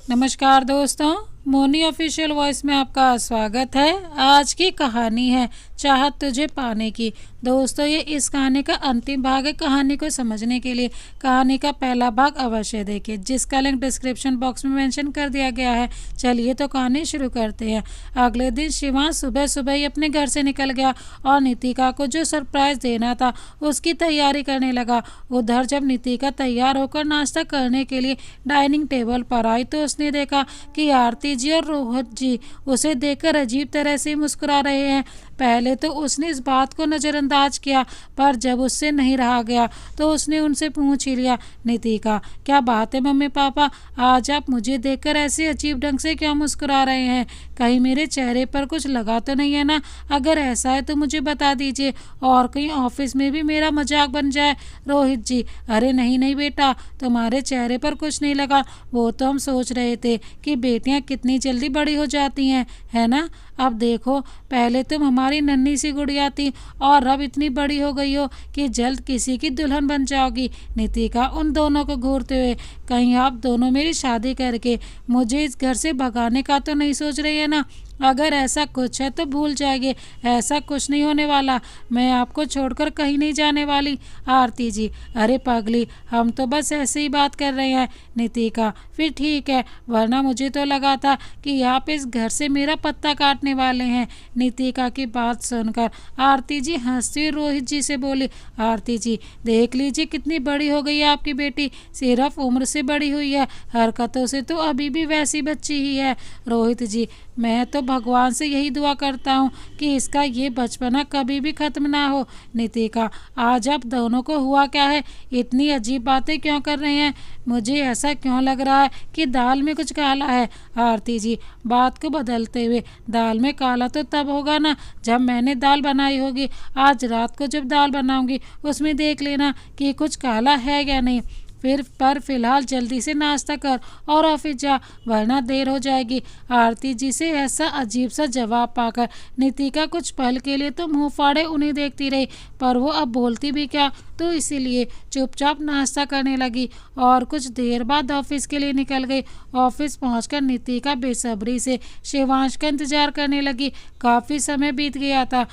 नमस्कार दोस्तों, Moni official voice में आपका स्वागत है। आज की कहानी है चाहत तुझे पाने की। दोस्तों, ये इस कहानी का अंतिम भाग है। कहानी को समझने के लिए कहानी का पहला भाग अवश्य देखिए, जिसका लिंक डिस्क्रिप्शन बॉक्स में मेंशन कर दिया गया है। चलिए तो कहानी शुरू करते हैं। अगले दिन शिवांश सुबह सुबह ही अपने घर से निकल गया और नितिका को जो सरप्राइज देना था उसकी तैयारी करने लगा। उधर जब नितिका तैयार होकर नाश्ता करने के लिए डाइनिंग टेबल पर आई तो उसने देखा कि आरती जी और रोहित जी उसे देखकर अजीब तरह से मुस्कुरा रहे हैं। पहले तो उसने इस बात को नज़रअंदाज किया, पर जब उससे नहीं रहा गया तो उसने उनसे पूछ ही लिया, नितिका क्या बात है मम्मी पापा, आज आप मुझे देखकर ऐसे अजीब ढंग से क्यों मुस्कुरा रहे हैं? कहीं मेरे चेहरे पर कुछ लगा तो नहीं है ना? अगर ऐसा है तो मुझे बता दीजिए, और कहीं ऑफिस में भी मेरा मजाक बन जाए। रोहित जी, अरे नहीं नहीं बेटा, तुम्हारे चेहरे पर कुछ नहीं लगा। वो तो हम सोच रहे थे कि बेटियां कितनी जल्दी बड़ी हो जाती हैं, है ना? अब देखो, पहले तुम हमारी नन्ही सी गुड़िया थी और अब इतनी बड़ी हो गई हो कि जल्द किसी की दुल्हन बन जाओगी। नितिका उन दोनों को घूरते हुए, कहीं आप दोनों मेरी शादी करके मुझे इस घर से भगाने का तो नहीं सोच रही है ना? अगर ऐसा कुछ है तो भूल जाइए, ऐसा कुछ नहीं होने वाला। मैं आपको छोड़कर कहीं नहीं जाने वाली। आरती जी, अरे पगली, हम तो बस ऐसे ही बात कर रहे हैं। नितिका, फिर ठीक है, वरना मुझे तो लगा था कि आप इस घर से मेरा पत्ता काटने वाले हैं। नितिका की बात सुनकर आरती जी हंसती हुई रोहित जी से बोली, आरती जी देख लीजिए कितनी बड़ी हो गई है आपकी बेटी। सिर्फ उम्र से बड़ी हुई है, हरकतों से तो अभी भी वैसी बच्ची ही है। रोहित जी, मैं तो भगवान से यही दुआ करता हूँ कि इसका ये बचपना कभी भी खत्म ना हो। नितिका, आज आप दोनों को हुआ क्या है? इतनी अजीब बातें क्यों कर रहे हैं? मुझे ऐसा क्यों लग रहा है कि दाल में कुछ काला है? आरती जी बात को बदलते हुए, दाल में काला तो तब होगा ना जब मैंने दाल बनाई होगी। आज रात को जब दाल बनाऊंगी उसमें देख लेना कि कुछ काला है या नहीं। फिलहाल जल्दी से नाश्ता कर और ऑफिस जा, वरना देर हो जाएगी। आरती जी से ऐसा अजीब सा जवाब पाकर नितिका कुछ पल के लिए तो मुंह फाड़े उन्हें देखती रही, पर वो अब बोलती भी क्या, तो इसीलिए चुपचाप नाश्ता करने लगी और कुछ देर बाद ऑफिस के लिए निकल गई। ऑफिस पहुंचकर नितिका बेसब्री से शिवांश का इंतजार करने लगी। काफ़ी समय बीत गया था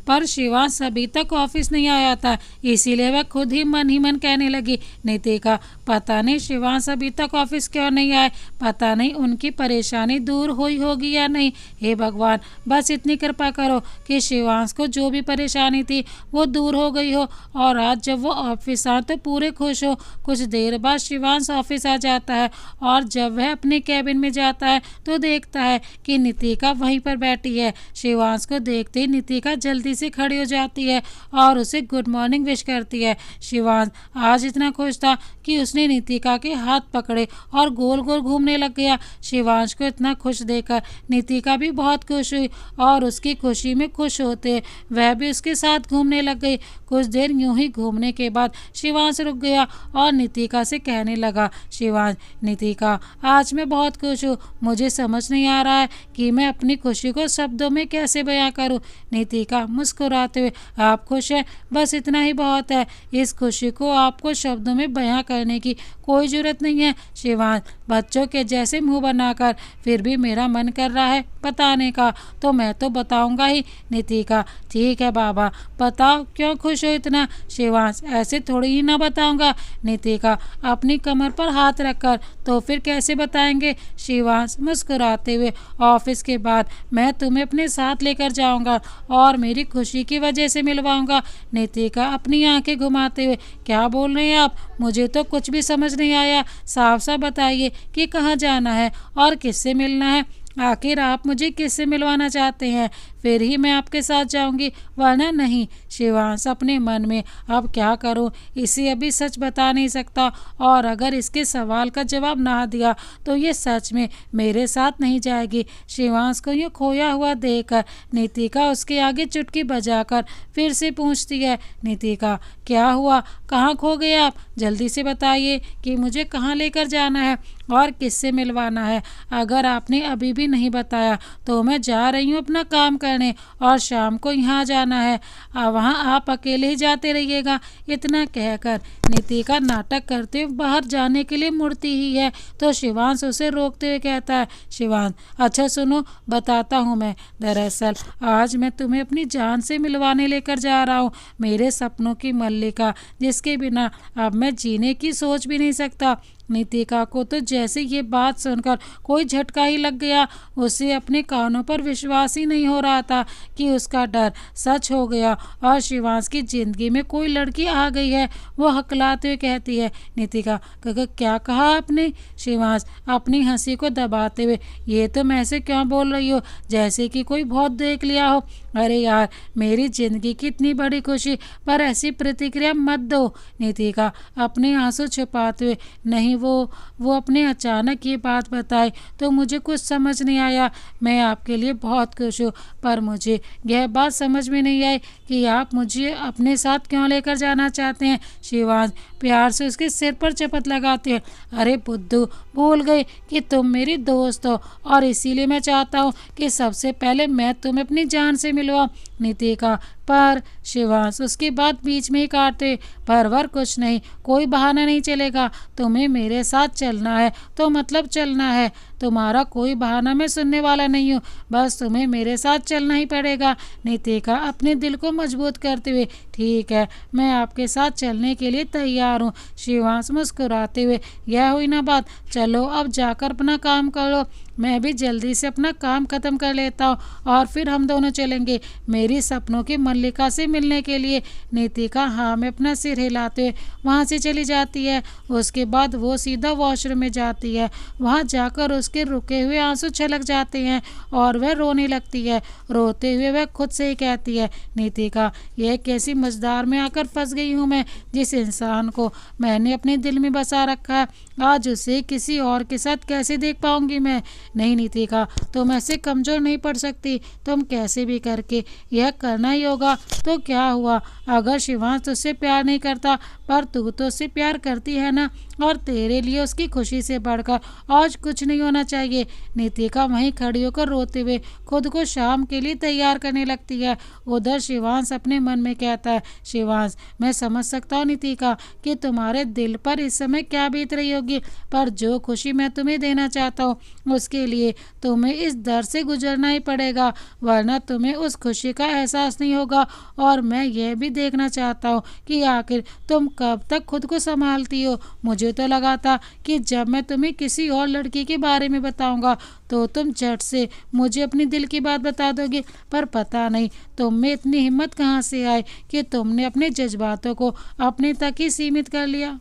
पर शिवांश अभी तक ऑफिस नहीं आया था, इसीलिए वह खुद ही मन कहने लगी, नितिका पता नहीं शिवांश अभी तक ऑफिस क्यों नहीं आए, पता नहीं उनकी परेशानी दूर हुई होगी या नहीं। हे भगवान, बस इतनी कृपा करो कि शिवांश को जो भी परेशानी थी वो दूर हो गई हो और आज जब वो ऑफिस आए तो पूरे खुश हो। कुछ देर बाद शिवांश ऑफिस आ जाता है और जब वह अपने कैबिन में जाता है तो देखता है कि नितिका वहीं पर बैठी है। शिवांश को देखते ही नितिका जल्दी से खड़ी हो जाती है और उसे गुड मॉर्निंग विश करती है। शिवांश आज इतना खुश था कि उसने नितिका के हाथ पकड़े और गोल गोल घूमने लग गया। शिवांश को इतना खुश देखकर नितिका भी बहुत खुश हुई और उसकी खुशी में खुश होते वह भी उसके साथ घूमने लग गई। कुछ देर यूं ही घूमने के बाद शिवांश रुक गया और नितिका से कहने लगा, शिवांश, नितिका आज मैं बहुत खुश हूँ, मुझे समझ नहीं आ रहा है कि मैं अपनी खुशी को शब्दों में कैसे बयां करूँ। नितिका मुस्कुराते हुए, आप खुश हैं, बस इतना ही बहुत है। इस खुशी को आपको शब्दों में बयां करने की कोई जरूरत नहीं है। शिवांश, बच्चों के जैसे मुंह बनाकर फिर भी मेरा मन कर रहा है बताने का, तो मैं तो बताऊंगा ही। नितिका, ठीक है बाबा, बताओ क्यों खुश हो इतना? शिवांश, ऐसे थोड़ी ही ना बताऊंगा। नितिका अपनी कमर पर हाथ रखकर, तो फिर कैसे बताएंगे? शिवांश मुस्कुराते हुए, ऑफिस के बाद मैं तुम्हें अपने साथ लेकर जाऊंगा और मेरी खुशी की वजह से मिलवाऊंगा। नितिका अपनी आंखें घुमाते हुए, क्या बोल रहे हैं आप? मुझे तो कुछ भी समझ नहीं आया, साफ साफ बताइए कि कहाँ जाना है और किससे मिलना है। आखिर आप मुझे किससे मिलवाना चाहते हैं? फिर ही मैं आपके साथ जाऊंगी, वरना नहीं। शिवांश अपने मन में, अब क्या करूं, इसे अभी सच बता नहीं सकता और अगर इसके सवाल का जवाब ना दिया तो ये सच में मेरे साथ नहीं जाएगी। शिवांश को ये खोया हुआ देखकर नितिका उसके आगे चुटकी बजाकर फिर से पूछती है, नितिका क्या हुआ, कहाँ खो गए आप? जल्दी से बताइए कि मुझे कहाँ लेकर जाना है और किससे मिलवाना है। अगर आपने अभी भी नहीं बताया तो मैं जा रही हूँ अपना काम करने। करने और शाम को यहाँ जाना है, वहाँ आप अकेले ही जाते रहिएगा। इतना कहकर नितिका नाटक करते हुए बाहर जाने के लिए मुड़ती ही है तो शिवांश उसे रोकते हुए कहता है, शिवांश अच्छा सुनो, बताता हूँ मैं। दरअसल आज मैं तुम्हें अपनी जान से मिलवाने लेकर जा रहा हूँ, मेरे सपनों की मल्लिका, जिसके बिना अब मैं जीने की सोच भी नहीं सकता। नितिका को तो जैसे ये बात सुनकर कोई झटका ही लग गया। उसे अपने कानों पर विश्वास ही नहीं हो रहा था कि उसका डर सच हो गया और शिवांश की जिंदगी में कोई लड़की आ गई है। वो हकलाते हुए कहती है, नितिका क्या कहा आपने? शिवांश अपनी हंसी को दबाते हुए, ये तुम ऐसे क्यों बोल रही हो जैसे कि कोई बहुत देख लिया हो? अरे यार, मेरी जिंदगी की इतनी बड़ी खुशी पर ऐसी प्रतिक्रिया मत दो। नितिका अपने आंसू छुपाते हुए, नहीं वो अपने अचानक ये बात बताई तो मुझे कुछ समझ नहीं आया। मैं आपके लिए बहुत खुश हूँ, पर मुझे यह बात समझ में नहीं आई कि आप मुझे अपने साथ क्यों लेकर जाना चाहते हैं। शिवांश प्यार से उसके सिर पर चपत लगाते हैं, अरे बुद्धू, भूल गए कि तुम मेरी दोस्त हो और इसीलिए मैं चाहता हूँ कि सबसे पहले मैं तुम्हें अपनी जान से मिलवाऊं। नितिका पर शिवांश उसकी बात बीच में ही काटते, पर कुछ नहीं, कोई बहाना नहीं चलेगा। तुम्हें मेरे साथ चलना है तो मतलब चलना है, तुम्हारा कोई बहाना मैं सुनने वाला नहीं हूँ, बस तुम्हें मेरे साथ चलना ही पड़ेगा। नितिका अपने दिल को मजबूत करते हुए, ठीक है, मैं आपके साथ चलने के लिए तैयार हूँ। शिवांश मुस्कुराते हुए, यह हुई ना बात, चलो अब जाकर अपना काम करो, मैं भी जल्दी से अपना काम खत्म कर लेता हूँ और फिर हम दोनों चलेंगे मेरी सपनों की मल्लिका से मिलने के लिए। नितिका हाँ में अपना सिर हिलाते हुए वहाँ से चली जाती है। उसके बाद वो सीधा वॉशरूम में जाती है। वहाँ जाकर उसके रुके हुए आंसू छलक जाते हैं और वह रोने लगती है। रोते हुए वह खुद से ही कहती है, नितिका यह कैसी मझधार में आकर फंस गई हूँ मैं। जिस इंसान को मैंने अपने दिल में बसा रखा है, आज उसे किसी और के साथ कैसे देख पाऊंगी मैं। नहीं नितिका, तुम ऐसे कमज़ोर नहीं पड़ सकती, तुम कैसे भी करके यह करना ही होगा। तो क्या हुआ, अगर शिवांश तुझसे प्यार नहीं करता, पर तू तो उससे प्यार करती है ना, और तेरे लिए उसकी खुशी से बढ़कर आज कुछ नहीं होना चाहिए। नितिका वहीं खड़ी होकर रोते हुए खुद को शाम के लिए तैयार करने लगती है। उधर शिवांश अपने मन में कहता है, शिवांश मैं समझ सकता हूँ नितिका कि तुम्हारे दिल पर इस समय क्या बीत रही होगी, पर जो खुशी मैं तुम्हें देना चाहता हूँ उसके लिए तुम्हें इस दर से गुजरना ही पड़ेगा, वरना तुम्हें उस खुशी का एहसास नहीं होगा। और मैं यह भी देखना चाहता हूँ कि आखिर तुम कब तक खुद को संभालती हो। मुझे तो लगा था कि जब मैं तुम्हें किसी और लड़की के बारे में बताऊंगा तो तुम झट से मुझे अपनी दिल की बात बता दोगे, पर पता नहीं तुम में इतनी हिम्मत कहाँ से आई कि तुमने अपने जज्बातों को अपने तक ही सीमित कर लिया।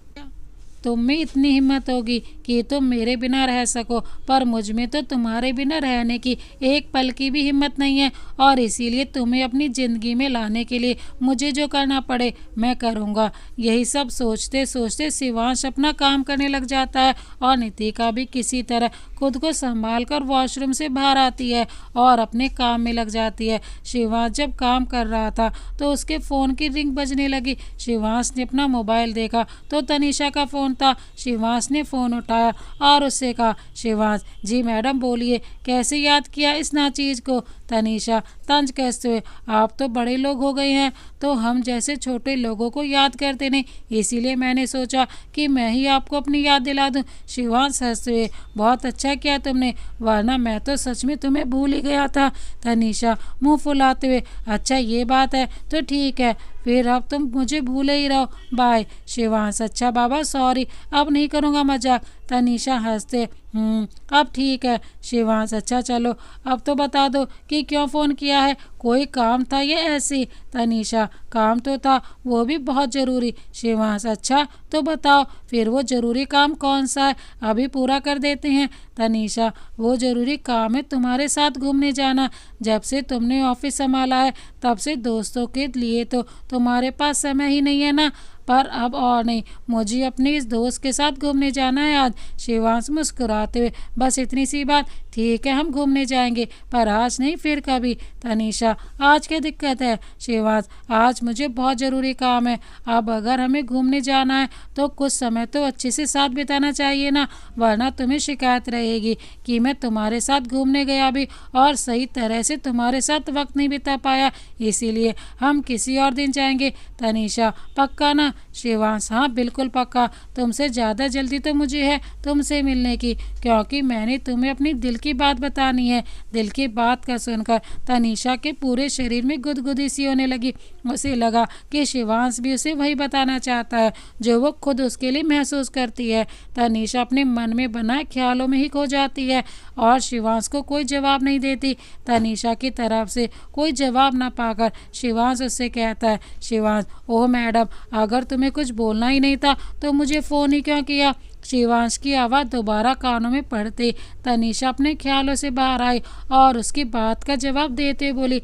तुम में इतनी हिम्मत होगी कि तुम मेरे बिना रह सको, पर मुझ में तो तुम्हारे बिना रहने की एक पल की भी हिम्मत नहीं है, और इसीलिए तुम्हें अपनी ज़िंदगी में लाने के लिए मुझे जो करना पड़े मैं करूँगा। यही सब सोचते सोचते शिवांश अपना काम करने लग जाता है और नितिका भी किसी तरह खुद को संभाल कर वॉशरूम से बाहर आती है और अपने काम में लग जाती है। शिवांश जब काम कर रहा था तो उसके फ़ोन की रिंग बजने लगी। शिवांश ने अपना मोबाइल देखा तो तनीषा का फ़ोन था। शिवांश ने फ़ोन उठाया और उससे कहा, शिवांश जी मैडम बोलिए, कैसे याद किया इस नाचीज को? तनीषा तंज कसते हुए, आप तो बड़े लोग हो गए हैं तो हम जैसे छोटे लोगों को याद करते नहीं, इसीलिए मैंने सोचा कि मैं ही आपको अपनी याद दिला दूं। शिवांश हंसते हुए, बहुत अच्छा किया तुमने, वरना मैं तो सच में तुम्हें भूल ही गया था। तनीषा मुंह फुलाते हुए, अच्छा ये बात है तो ठीक है, फिर अब तुम मुझे भूले ही रहो, बाय। शिवांश अच्छा बाबा सॉरी, अब नहीं करूँगा मजाक। तनीषा हंसते, अब ठीक है। शिवांश अच्छा चलो अब तो बता दो कि क्यों फ़ोन किया है, कोई काम था या ऐसी? तनीषा काम तो था, वो भी बहुत ज़रूरी। शिवांश अच्छा तो बताओ फिर वो ज़रूरी काम कौन सा है, अभी पूरा कर देते हैं। तनीषा वो ज़रूरी काम है तुम्हारे साथ घूमने जाना। जब से तुमने ऑफिस संभाला है तब से दोस्तों के लिए तो तुम्हारे पास समय ही नहीं है ना, पर अब और नहीं, मुझे अपने इस दोस्त के साथ घूमने जाना है आज। शिवांश मुस्कुराते हुए, बस इतनी सी बात, ठीक है हम घूमने जाएंगे, पर आज नहीं फिर कभी। तनीषा, आज क्या दिक्कत है? शिवांश, आज मुझे बहुत ज़रूरी काम है। अब अगर हमें घूमने जाना है तो कुछ समय तो अच्छे से साथ बिताना चाहिए ना, वरना तुम्हें शिकायत रहेगी कि मैं तुम्हारे साथ घूमने गया भी और सही तरह से तुम्हारे साथ वक्त नहीं बिता पाया। इसीलिए हम किसी और दिन जाएंगे। तनीषा, पक्का ना? शिवांश, हाँ बिल्कुल पक्का। तुमसे ज़्यादा जल्दी तो मुझे है तुमसे मिलने की, क्योंकि मैंने तुम्हें अपनी दिल की बात बतानी है। दिल की बात का सुनकर तनीषा के पूरे शरीर में गुदगुदी सी होने लगी। उसे लगा कि शिवांश भी उसे वही बताना चाहता है जो वो खुद उसके लिए महसूस करती है। तनीषा अपने मन में बनाए ख्यालों में ही खो जाती है और शिवांश को कोई जवाब नहीं देती। तनीषा की तरफ से कोई जवाब ना पाकर शिवांश उससे कहता है, शिवांश, ओह मैडम, अगर तुम्हें कुछ बोलना ही नहीं था तो मुझे फ़ोन ही क्यों किया? शिवांश की आवाज़ दोबारा कानों में पड़ते तनीषा अपने ख्यालों से बाहर आई और उसकी बात का जवाब देते बोली,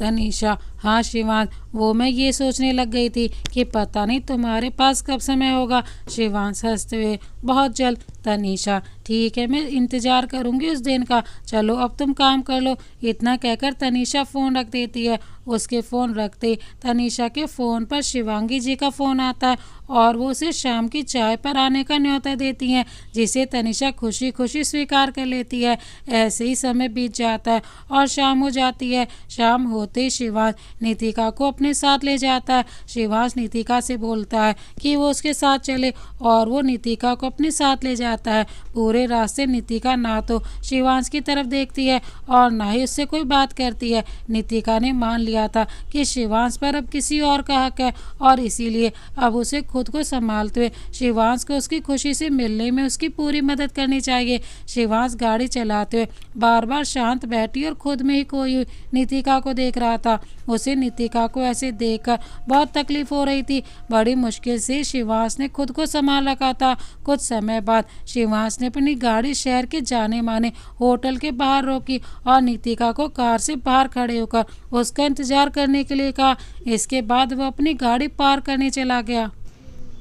तनीषा, हाँ शिवांश, वो मैं ये सोचने लग गई थी कि पता नहीं तुम्हारे पास कब समय होगा। शिवांश हंसते हुए, बहुत जल्द। तनीषा, ठीक है, मैं इंतज़ार करूँगी उस दिन का। चलो अब तुम काम कर लो। इतना कहकर तनीषा फ़ोन रख देती है। उसके फ़ोन रखते तनीषा के फ़ोन पर शिवांगी जी का फ़ोन आता है और वो उसे शाम की चाय पर आने का न्योता देती हैं, जिसे तनीषा खुशी खुशी स्वीकार कर लेती है। ऐसे ही समय बीत जाता है और शाम हो जाती है। शाम होते ही शिवांश नितिका को अपने साथ ले जाता है। शिवांश नितिका से बोलता है कि वो उसके साथ चले और वो नितिका को अपने साथ ले जाता है। पूरे रास्ते नितिका ना तो शिवांश की तरफ देखती है और ना ही उससे कोई बात करती है। नितिका ने मान लिया था कि शिवांश पर अब किसी और का हक है और इसीलिए अब उसे खुद को संभालते हुए शिवांश को उसकी खुशी से मिलने में उसकी पूरी मदद करनी चाहिए। शिवांश गाड़ी चलाते हुए बार बार शांत बैठी और खुद में ही खोई हुई नितिका को देख रहा था। उसे नितिका को ऐसे देखकर बहुत तकलीफ हो रही थी। बड़ी मुश्किल से शिवांश ने खुद को संभाल रखा था। कुछ समय बाद शिवांश ने अपनी गाड़ी शहर के जाने माने होटल के बाहर रोकी और नितिका को कार से बाहर खड़े होकर उसका इंतजार करने के लिए कहा। इसके बाद वह अपनी गाड़ी पार करने चला गया।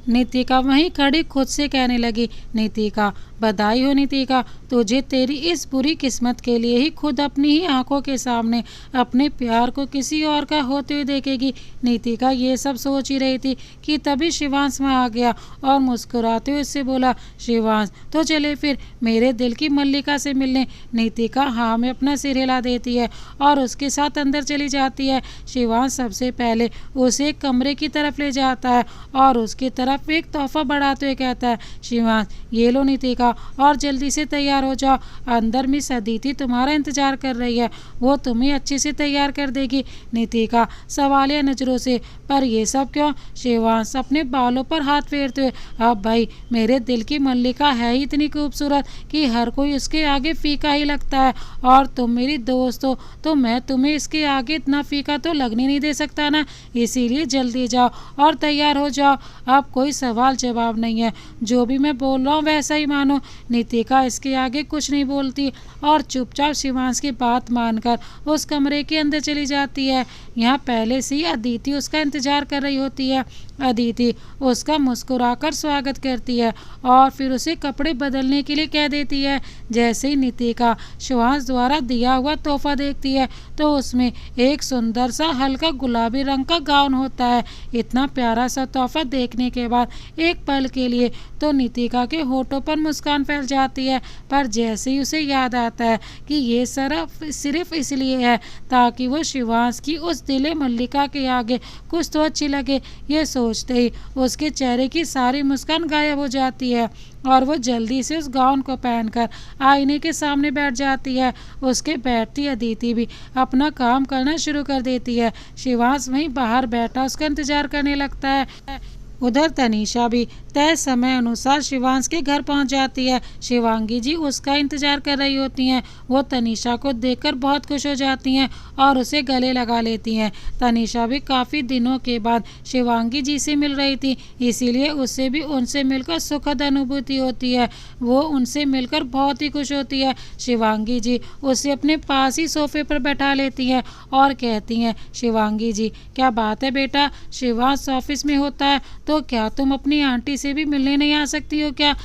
नितिका वहीं खड़ी खुद से कहने लगी, नितिका, बधाई हो नितिका, तुझे तेरी इस बुरी किस्मत के लिए ही खुद अपनी ही आंखों के सामने अपने प्यार को किसी और का होते हुए देखेगी। नितिका ये सब सोच ही रही थी कि तभी शिवांश वहाँ आ गया और मुस्कुराते हुए उससे बोला, शिवांश, तो चले फिर मेरे दिल की मल्लिका से मिलने। नितिका हाँ में अपना सिर हिला देती है और उसके साथ अंदर चली जाती है। शिवांश सबसे पहले उसे एक कमरे की तरफ ले जाता है और उसकी तरफ एक तोहफा बढ़ाते हुए कहता है, शिवांश, ये लो नितिका, और जल्दी से तैयार हो जाओ, अंदर मिस अदिति तुम्हारा इंतजार कर रही है, वो तुम्हें अच्छे से तैयार कर देगी। नितिका सवालिया नजरों से, पर ये सब क्यों? शिवांश अपने बालों पर हाथ फेरते हुए, अब भाई मेरे दिल की मल्लिका है ही इतनी खूबसूरत कि हर कोई उसके आगे फीका ही लगता है, और तुम मेरी दोस्त हो तो मैं तुम्हें इसके आगे इतना फीका तो लगने नहीं दे सकता ना, इसीलिए जल्दी जाओ और तैयार हो जाओ। अब कोई सवाल जवाब नहीं है, जो भी मैं बोल रहा हूँ वैसा ही मानो। नितिका इसके आगे कुछ नहीं बोलती और चुपचाप शिवांश की बात मानकर उस कमरे के अंदर चली जाती है। यहाँ पहले से ही अदिति उसका इंतजार कर रही होती है। अदिति उसका मुस्कुराकर स्वागत करती है और फिर उसे कपड़े बदलने के लिए कह देती है। जैसे ही नितिका शिवांश द्वारा दिया हुआ तोहफा देखती है तो उसमें एक सुंदर सा हल्का गुलाबी रंग का गाउन होता है। इतना प्यारा सा तोहफा देखने के बाद एक पल के लिए तो नितिका के होठों पर मुस्कान फैल जाती है, पर जैसे ही उसे याद आता है कि ये सिर्फ इसलिए है ताकि वो शिवांश की उस दिले मल्लिका के आगे कुछ तो अच्छी लगे, ये सोचते ही उसके चेहरे की सारी मुस्कान गायब हो जाती है और वो जल्दी से उस गाउन को पहनकर आईने के सामने बैठ जाती है। उसके बैठती अदिति भी अपना काम करना शुरू कर देती है। शिवांश वहीं बाहर बैठा उसका इंतजार करने लगता है। उधर तनीषा भी तय समय अनुसार शिवांश के घर पहुंच जाती है। शिवांगी जी उसका इंतजार कर रही होती हैं। वो तनीषा को देखकर बहुत खुश हो जाती हैं और उसे गले लगा लेती हैं। तनीषा भी काफ़ी दिनों के बाद शिवांगी जी से मिल रही थी, इसीलिए उसे भी उनसे मिलकर सुखद अनुभूति होती है। वो उनसे मिलकर बहुत ही खुश होती है। शिवांगी जी उसे अपने पास ही सोफे पर बैठा लेती हैं और कहती हैं, शिवांगी जी, क्या बात है बेटा, शिवांश ऑफिस में होता है तो तो क्या तुम अपनी आंटी से भी मिलने नहीं आ सकती हो क्या?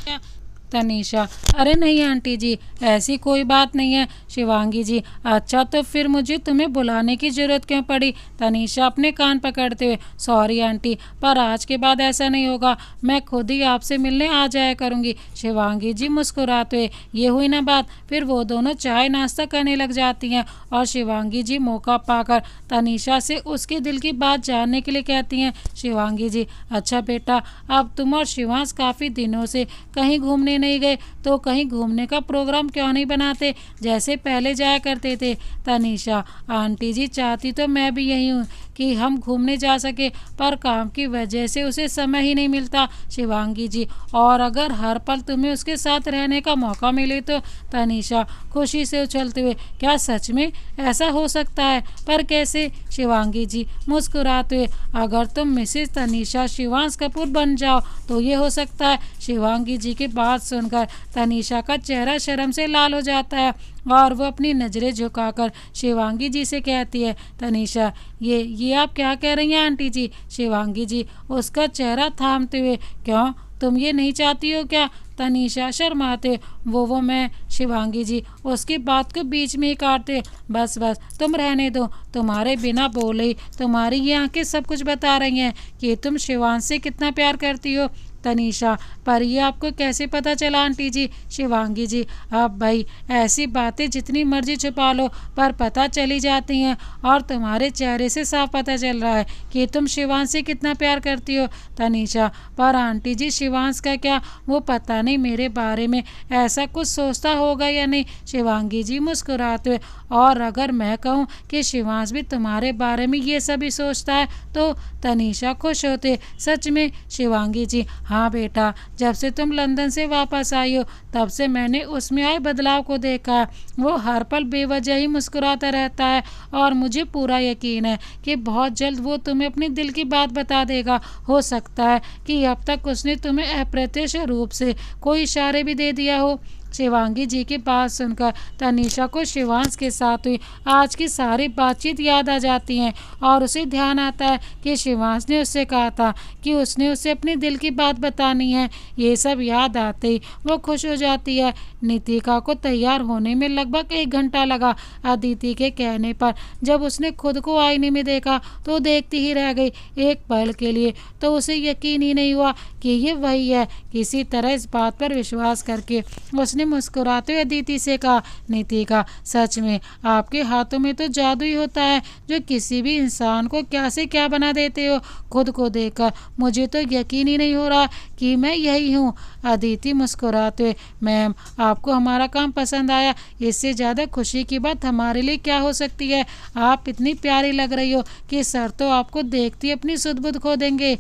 तनीषा, अरे नहीं आंटी जी, ऐसी कोई बात नहीं है। शिवांगी जी, अच्छा तो फिर मुझे तुम्हें बुलाने की ज़रूरत क्यों पड़ी? तनीषा अपने कान पकड़ते हुए, सॉरी आंटी, पर आज के बाद ऐसा नहीं होगा, मैं खुद ही आपसे मिलने आ जाया करूँगी। शिवांगी जी मुस्कुराते हुए, ये हुई ना बात। फिर वो दोनों चाय नाश्ता करने लग जाती हैं और शिवांगी जी मौका पाकर तनीषा से उसके दिल की बात जानने के लिए कहती हैं, शिवांगी जी, अच्छा बेटा, अब तुम और शिवांश काफ़ी दिनों से कहीं घूमने नहीं गए, तो कहीं घूमने का प्रोग्राम क्यों नहीं बनाते जैसे पहले जाया करते थे? तनीषा, आंटी जी चाहती तो मैं भी यही हूँ कि हम घूमने जा सके, पर काम की वजह से उसे समय ही नहीं मिलता। शिवांगी जी, और अगर हर पल तुम्हें उसके साथ रहने का मौका मिले तो? तनीषा खुशी से उछलते हुए, क्या सच में ऐसा हो सकता है? पर कैसे? शिवांगी जी मुस्कुराते हुए, अगर तुम मिसेस तनीषा शिवांश कपूर बन जाओ तो ये हो सकता है। शिवांगी जी की बात सुनकर तनीषा का चेहरा शर्म से लाल हो जाता है और वो अपनी नज़रें झुकाकर शिवांगी जी से कहती है, तनीषा, ये आप क्या कह रही हैं आंटी जी? शिवांगी जी उसका चेहरा थामते हुए, क्यों, तुम ये नहीं चाहती हो क्या? तनीषा शर्माते, वो मैं। शिवांगी जी उसकी बात को बीच में ही काटते, बस बस तुम रहने दो, तुम्हारे बिना बोले ही तुम्हारी ये आंखें सब कुछ बता रही हैं कि तुम शिवांश से कितना प्यार करती हो। तनीषा, पर ये आपको कैसे पता चला आंटी जी? शिवांगी जी, अब भाई ऐसी बातें जितनी मर्जी छुपा लो पर पता चली जाती हैं, और तुम्हारे चेहरे से साफ पता चल रहा है कि तुम शिवांश से कितना प्यार करती हो। तनीषा, पर आंटी जी शिवांश का क्या, वो पता नहीं मेरे बारे में ऐसा कुछ सोचता होगा या नहीं। शिवांगी जी मुस्कुराते हुए, और अगर मैं कहूँ कि शिवांश भी तुम्हारे बारे में ये सभी सोचता है तो? तनीषा खुश होते, सच में? शिवांगी जी, हाँ बेटा, जब से तुम लंदन से वापस आई हो तब से मैंने उसमें आए बदलाव को देखा। वो हर पल बेवजह ही मुस्कुराता रहता है और मुझे पूरा यकीन है कि बहुत जल्द वो तुम्हें अपने दिल की बात बता देगा। हो सकता है कि अब तक उसने तुम्हें अप्रत्यक्ष रूप से कोई इशारे भी दे दिया हो। शिवांगी जी की बात सुनकर तनीषा को शिवांश के साथ हुई आज की सारी बातचीत याद आ जाती हैं और उसे ध्यान आता है कि शिवांश ने उससे कहा था कि उसने उसे अपने दिल की बात बतानी है। ये सब याद आते ही वो खुश हो जाती है। नितिका को तैयार होने में लगभग 1 घंटा लगा। अदिति के कहने पर जब उसने खुद को आईने में देखा तो देखती ही रह गई। एक पल के लिए तो उसे यकीन ही नहीं हुआ कि ये वही है। किसी तरह इस बात पर विश्वास करके उसने मुस्कुराते हुए अदिति से कहा, नितिका, सच में आपके हाथों में तो जादू ही होता है जो किसी भी इंसान को क्या से क्या बना देते हो। खुद को देखकर मुझे तो यकीन ही नहीं हो रहा कि मैं यही हूँ। अदिति मुस्कुराते हुए, मैम, आपको हमारा काम पसंद आया, इससे ज़्यादा खुशी की बात हमारे लिए क्या हो सकती है। आप इतनी प्यारी लग रही हो कि सर तो आपको देखती अपनी सुध बुध खो देंगे।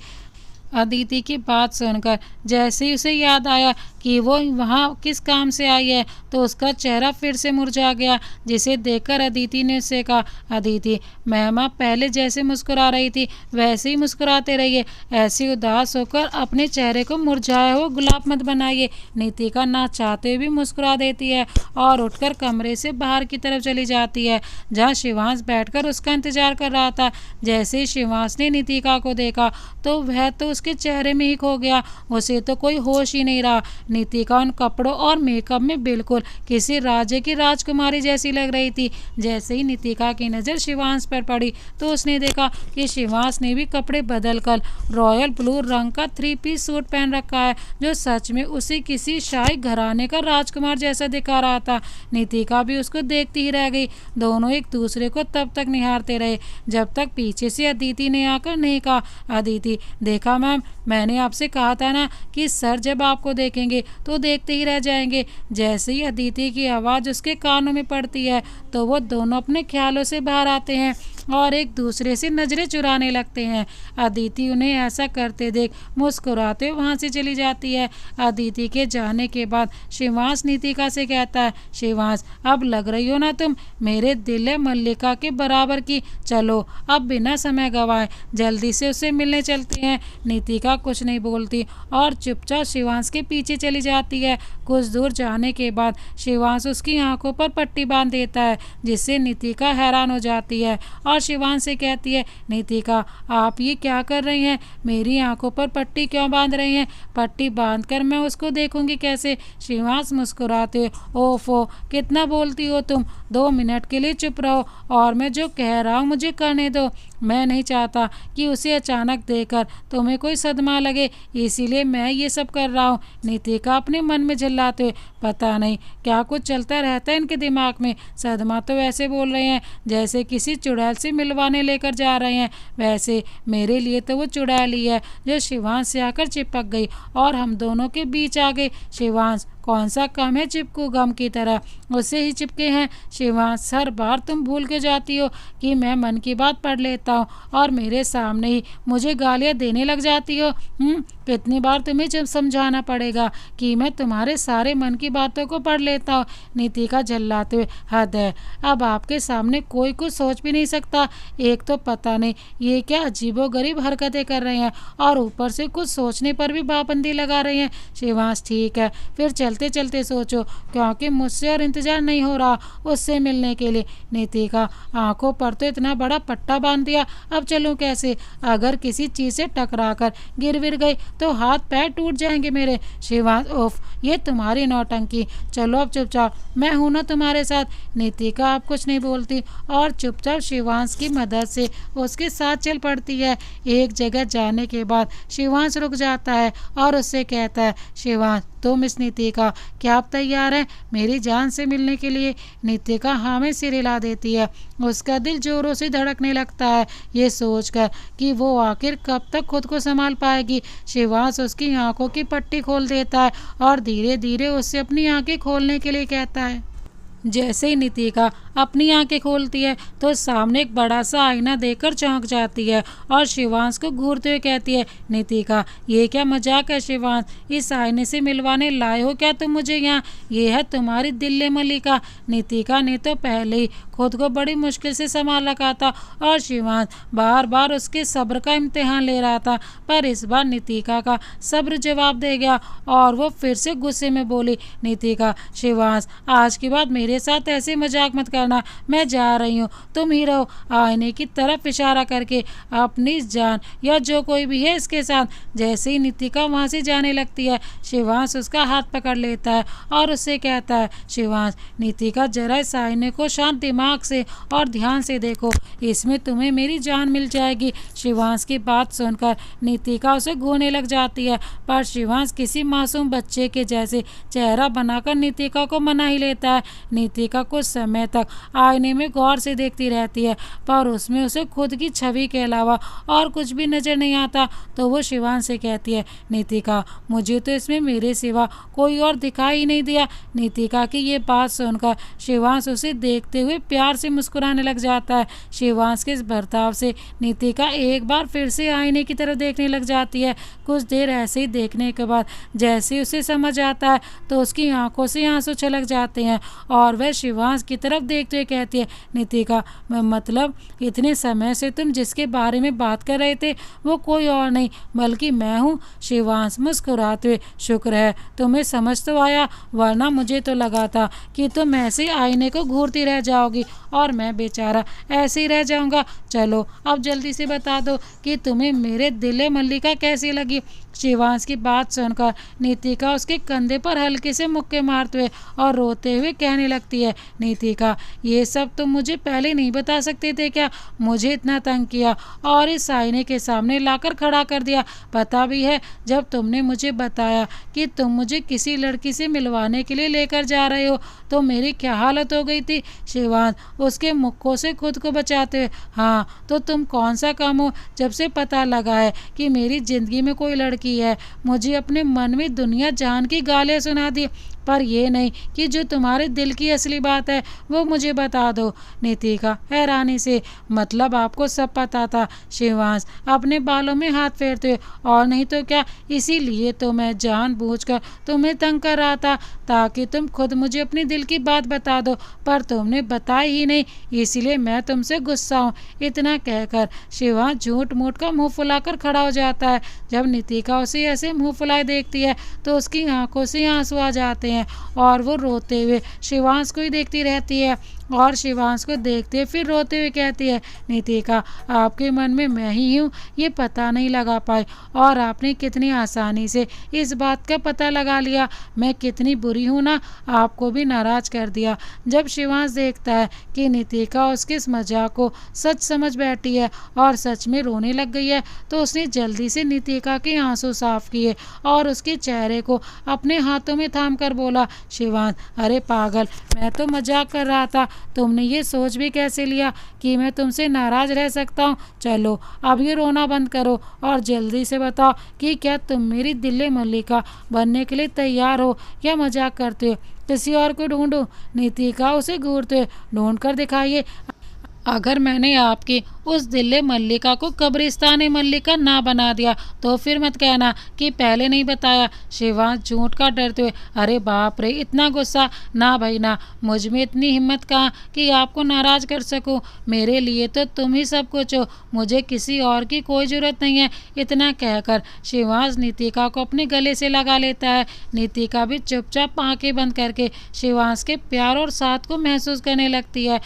अदिति की बात सुनकर जैसे ही उसे याद आया कि वो वहाँ किस काम से आई है तो उसका चेहरा फिर से मुरझा गया, जिसे देखकर अदिति ने उससे कहा, अदिति मैम, आप पहले जैसे मुस्कुरा रही थी वैसे ही मुस्कुराते रहिए, ऐसे उदास होकर अपने चेहरे को मुरझाया हुआ गुलाब मत बनाइए। नितिका ना चाहते भी मुस्कुरा देती है और उठकर कमरे से बाहर की तरफ चली जाती है जहाँ शिवांश बैठकर उसका इंतजार कर रहा था। जैसे ही शिवांश ने नितिका को देखा तो वह तो उसके चेहरे में ही खो गया, उसे तो कोई होश ही नहीं रहा। नितिका उन कपड़ों और मेकअप में बिल्कुल किसी राज्य की राजकुमारी जैसी लग रही थी। जैसे ही नितिका की नज़र शिवांश पर पड़ी तो उसने देखा कि शिवांश ने भी कपड़े बदलकर रॉयल ब्लू रंग का 3 पीस सूट पहन रखा है जो सच में उसे किसी शाही घराने का राजकुमार जैसा दिखा रहा था। नितिका भी उसको देखती ही रह गई। दोनों एक दूसरे को तब तक निहारते रहे जब तक पीछे से अदिति ने आकर नहीं कहा, अदिति, देखा मैम, मैंने आपसे कहा था ना कि सर जब आपको देखेंगे तो देखते ही रह जाएंगे। जैसे ही अदिति की आवाज़ उसके कानों में पड़ती है तो वो दोनों अपने ख्यालों से बाहर आते हैं और एक दूसरे से नज़रें चुराने लगते हैं। अदिति उन्हें ऐसा करते देख मुस्कुराते वहाँ से चली जाती है। अदिति के जाने के बाद शिवांश नितिका से कहता है, शिवांश, अब लग रही हो ना तुम मेरे दिल मल्लिका के बराबर की, चलो अब बिना समय गवाए जल्दी से उससे मिलने चलते हैं। नितिका कुछ नहीं बोलती और चुपचाप शिवांश के पीछे चली जाती है। कुछ दूर जाने के बाद शिवांश उसकी आंखों पर पट्टी बांध देता है जिससे नितिका हैरान हो जाती है और और शिवांश से कहती है, नितिका आप ये क्या कर रही हैं? मेरी आंखों पर पट्टी क्यों बांध रही हैं? पट्टी बांधकर मैं उसको देखूंगी कैसे? शिवांश मुस्कुराते हुए, ओफो कितना बोलती हो तुम, 2 मिनट के लिए चुप रहो और मैं जो कह रहा हूँ मुझे करने दो। मैं नहीं चाहता कि उसे अचानक देखकर तुम्हें कोई सदमा लगे, इसीलिए मैं ये सब कर रहा हूँ। नितिका अपने मन में झल्लाते हुए, पता नहीं क्या कुछ चलता रहता है इनके दिमाग में। सदमा तो वैसे बोल रहे हैं जैसे किसी चुड़ैल से मिलवाने लेकर जा रहे हैं, वैसे मेरे लिए तो वो चुड़ैल ही है जो शिवांश से आकर चिपक गई और हम दोनों के बीच आ गई। शिवांश कौन सा कम है चिपकू गम की तरह, उससे ही चिपके हैं। शिवांश हर बार तुम भूल के जाती हो कि मैं मन की बात पढ़ लेता हूँ और मेरे सामने ही मुझे गालियाँ देने लग जाती हो। कितनी बार तुम्हें जब समझाना पड़ेगा कि मैं तुम्हारे सारे मन की बातों को पढ़ लेता हूँ। नितिका झल्लाते हुए, हद है, अब आपके सामने कोई कुछ सोच भी नहीं सकता। एक तो पता नहीं ये क्या अजीबोगरीब हरकतें कर रहे हैं और ऊपर से कुछ सोचने पर भी पाबंदी लगा रहे हैं। शिवांश ठीक है, फिर चलते चलते सोचो, क्योंकि मुझसे और इंतजार नहीं हो रहा उससे मिलने के लिए। नितिका आंखों पर तो इतना बड़ा पट्टा बांध दिया, अब चलूं कैसे? अगर किसी चीज से टकरा कर गिर विर गई तो हाथ पैर टूट जाएंगे मेरे। शिवांश उफ, ये तुम्हारी नौटंकी, चलो अब चुपचाप, मैं हूं ना तुम्हारे साथ। नितिका अब कुछ नहीं बोलती और चुपचाप शिवांश की मदद से उसके साथ चल पड़ती है। एक जगह जाने के बाद शिवांश रुक जाता है और उससे कहता है, शिवांश तुम इस नितिका क्या आप तैयार हैं मेरी जान से मिलने के लिए? नितिका हाँ में सिर हिला देती है। उसका दिल जोरों से धड़कने लगता है ये सोचकर कि वो आखिर कब तक खुद को संभाल पाएगी। शिवांश उसकी आंखों की पट्टी खोल देता है और धीरे धीरे उससे अपनी आंखें खोलने के लिए कहता है। जैसे ही नितिका अपनी आंखें खोलती है तो सामने एक बड़ा सा आईना देखकर चौंक जाती है और शिवांश को घूरते हुए कहती है, नितिका ये क्या मजाक है? शिवांश इस आईने से मिलवाने लाए हो क्या तुम मुझे यहाँ? ये है तुम्हारी दिल्ली मलिका। नितिका ने तो पहले ही खुद को बड़ी मुश्किल से संभाल रखा था और शिवांश बार बार उसके सब्र का इम्तिहान ले रहा था, पर इस बार नितिका का सब्र जवाब दे गया और वो फिर से गुस्से में बोली, नितिका शिवांश आज के बाद मेरे साथ ऐसे मजाक मत करना, मैं जा रही हूँ, तुम ही रहो। आईने की तरफ इशारा करके अपनी जान या जो कोई भी है इसके साथ। जैसे ही नितिका वहाँ से जाने लगती है शिवांश उसका हाथ पकड़ लेता है और उससे कहता है, शिवांश नितिका जरा इस आईने को शांत दिमाग से और ध्यान से देखो, इसमें तुम्हें मेरी जान मिल जाएगी। शिवांश की बात सुनकर नितिका उसे घूरने लग जाती है, पर शिवांश किसी मासूम बच्चे के जैसे चेहरा बनाकर नितिका को मना ही लेता है। नितिका कुछ समय तक आईने में गौर से देखती रहती है, पर उसमें उसे खुद की छवि के अलावा और कुछ भी नजर नहीं आता। तो वो शिवांश से कहती है, नितिका मुझे तो इसमें मेरे सिवा कोई और दिखाई नहीं दिया। नितिका की ये बात सुनकर शिवांश उसे देखते हुए प्यार से मुस्कुराने लग जाता है। शिवांश के इस बर्ताव से नितिका एक बार फिर से आईने की तरफ देखने लग जाती है। कुछ देर ऐसे ही देखने के बाद जैसे उसे समझ आता है तो उसकी आंखों से आंसू छलक जाते हैं और वह शिवांश की तरफ देखते हुए कहती है, नितिका मतलब इतने समय से तुम जिसके बारे में बात कर रहे थे वो कोई और नहीं बल्कि मैं हूँ। शिवांश मुस्कुराते हुए, शुक्र है तुम्हें समझ तो आया, वरना मुझे तो लगा था कि तुम ऐसे आईने को घूरती रह जाओगी और मैं बेचारा ऐसे ही रह जाऊंगा। चलो अब जल्दी से बता दो कि तुम्हें मेरे दिले मल्लिका कैसी लगी? शिवांश की बात सुनकर नितिका उसके कंधे पर हल्के से मुक्के मारते हुए और रोते हुए कहने लगती है, नितिका ये सब तुम मुझे पहले नहीं बता सकते थे क्या? मुझे इतना तंग किया और इस आईने के सामने लाकर खड़ा कर दिया। पता भी है जब तुमने मुझे बताया कि तुम मुझे किसी लड़की से मिलवाने के लिए लेकर जा रहे हो तो मेरी क्या हालत हो गई थी। शिवांश उसके मुक्कों से खुद को बचाते हुए, हाँ तो तुम कौन सा काम हो जब से पता लगा है कि मेरी जिंदगी में कोई लड़की है, मुझे अपने मन में दुनिया जान की गालियाँ सुना दी, पर ये नहीं कि जो तुम्हारे दिल की असली बात है वो मुझे बता दो। नितिका हैरानी से, मतलब आपको सब पता था? शिवांश अपने बालों में हाथ फेरते हुए, और नहीं तो क्या, इसीलिए तो मैं जानबूझकर तुम्हें तंग कर रहा था ताकि तुम खुद मुझे अपनी दिल की बात बता दो, पर तुमने बताई ही नहीं, इसीलिए मैं तुमसे गुस्सा हूँ। इतना कहकर शिवांश झूठ मूठ का मुंह फुलाकर खड़ा हो जाता है। जब नितिका उसे ऐसे मुंह फुलाए देखती है तो उसकी आंखों से आंसू आ जाते हैं हैं और वो रोते हुए शिवांश को ही देखती रहती है और शिवांश को देखते फिर रोते हुए कहती है, नितिका आपके मन में मैं ही हूँ ये पता नहीं लगा पाई और आपने कितनी आसानी से इस बात का पता लगा लिया। मैं कितनी बुरी हूँ ना, आपको भी नाराज कर दिया। जब शिवांश देखता है कि नितिका उसके इस मजाक को सच समझ बैठी है और सच में रोने लग गई है तो उसने जल्दी से नितिका के आंसू साफ किए और उसके चेहरे को अपने हाथों में थाम कर बोला, शिवांश अरे पागल, मैं तो मजाक कर रहा था, तुमने ये सोच भी कैसे लिया कि मैं तुमसे नाराज रह सकता हूँ। चलो अब ये रोना बंद करो और जल्दी से बताओ कि क्या तुम मेरी दिल्ली मल्लिका बनने के लिए तैयार हो या मजाक करते हो। किसी और को ढूंढो, नितिका उसे घूरते ढूंढ कर दिखाइए। अगर मैंने आपकी उस दिल्ली मल्लिका को कब्रिस्तानी मल्लिका ना बना दिया तो फिर मत कहना कि पहले नहीं बताया। शिवांश झूठ का डरते हुए, अरे बाप रे इतना गुस्सा, ना भाई ना, मुझ में इतनी हिम्मत कहाँ कि आपको नाराज कर सकूं। मेरे लिए तो तुम ही सब कुछ हो, मुझे किसी और की कोई ज़रूरत नहीं है। इतना कहकर शिवांश नितिका को अपने गले से लगा लेता है। नितिका भी चुपचाप आंखें बंद करके शिवांश के प्यार और साथ को महसूस करने लगती है।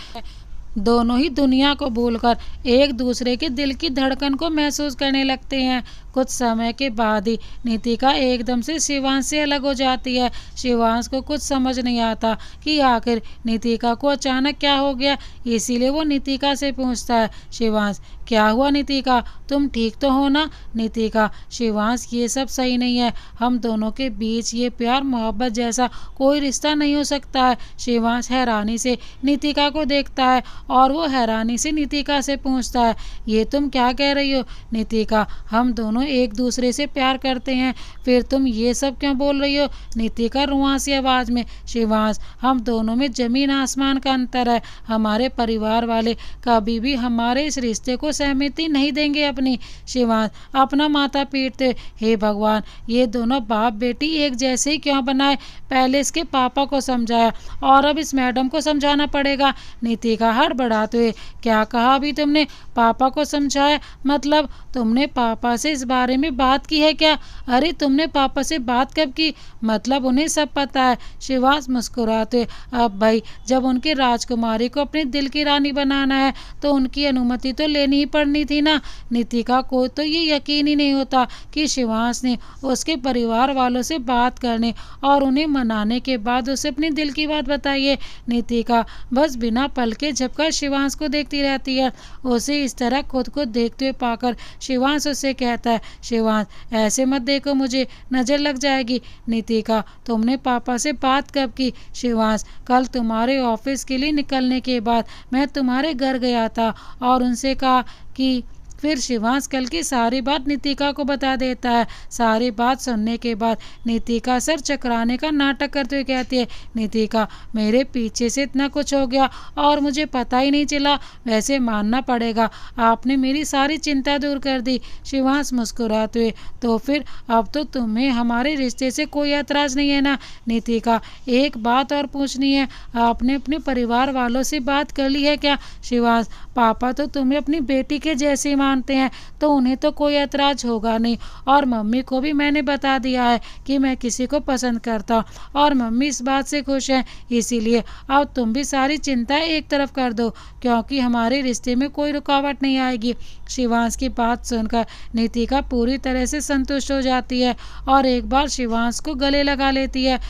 दोनों ही दुनिया को भूलकर एक दूसरे के दिल की धड़कन को महसूस करने लगते हैं। कुछ समय के बाद ही नितिका एकदम से शिवांश से अलग हो जाती है। शिवांश को कुछ समझ नहीं आता कि आखिर नितिका को अचानक क्या हो गया, इसीलिए वो नितिका से पूछता है, शिवांश क्या हुआ नितिका, तुम ठीक तो हो ना। नितिका, शिवांश ये सब सही नहीं है, हम दोनों के बीच ये प्यार मोहब्बत जैसा कोई रिश्ता नहीं हो सकता है। शिवांश हैरानी से नितिका को देखता है और वो हैरानी से नितिका से पूछता है, ये तुम क्या कह रही हो। नितिका, हम दोनों एक दूसरे से प्यार करते हैं, फिर तुम ये सब क्यों बोल रही हो। नितिका रुआंसी आवाज में, शिवांश हम दोनों में जमीन आसमान का अंतर है, हमारे परिवार वाले कभी भी हमारे इस रिश्ते को सहमति नहीं देंगे अपनी। शिवांश अपना माथा पीटते, हे भगवान ये दोनों बाप बेटी एक जैसे ही क्यों बनाए, पहले इसके पापा को समझाया और अब इस मैडम को समझाना पड़ेगा। नितिका हड़बड़ाते हुए, क्या कहा अभी तुमने, पापा को समझाया, मतलब तुमने पापा से इस बारे में बात की है क्या। अरे तुमने पापा से बात कब की, मतलब उन्हें सब पता है। शिवांश मुस्कुराते, अब भाई जब उनकी राजकुमारी को अपने दिल की रानी बनाना है तो उनकी अनुमति तो लेनी ही पड़नी थी ना। नितिका को तो ये यकीन ही नहीं होता कि शिवांश ने उसके परिवार वालों से बात करने और उन्हें मनाने के बाद उसे अपने दिल की बात बताई है। नितिका बस बिना पल के झपकर शिवांश को देखती रहती है। उसे इस तरह खुद को देखते हुए पाकर शिवांश उससे कहता है, शिवांश ऐसे मत देखो, मुझे नज़र लग जाएगी। नितिका, तुमने पापा से बात कब की। शिवांश, कल तुम्हारे ऑफिस के लिए निकलने के बाद मैं तुम्हारे घर गया था और उनसे कहा कि, फिर शिवांश कल की सारी बात नितिका को बता देता है। सारी बात सुनने के बाद नितिका सर चकराने का नाटक करते हुए कहती है, नितिका मेरे पीछे से इतना कुछ हो गया और मुझे पता ही नहीं चला, वैसे मानना पड़ेगा आपने मेरी सारी चिंता दूर कर दी। शिवांश मुस्कुराते हुए, तो फिर अब तो तुम्हें हमारे रिश्ते से कोई ऐतराज़ नहीं है ना। नितिका, एक बात और पूछनी है, आपने अपने परिवार वालों से बात कर ली है क्या। शिवांश, पापा तो तुम्हें अपनी बेटी के जैसे मानते हैं तो उन्हें तो कोई ऐतराज होगा नहीं, और मम्मी को भी मैंने बता दिया है कि मैं किसी को पसंद करता हूँ और मम्मी इस बात से खुश हैं, इसीलिए अब तुम भी सारी चिंताएं एक तरफ कर दो क्योंकि हमारे रिश्ते में कोई रुकावट नहीं आएगी। शिवांश की बात सुनकर नितिका पूरी तरह से संतुष्ट हो जाती है और एक बार शिवांश को गले लगा लेती है।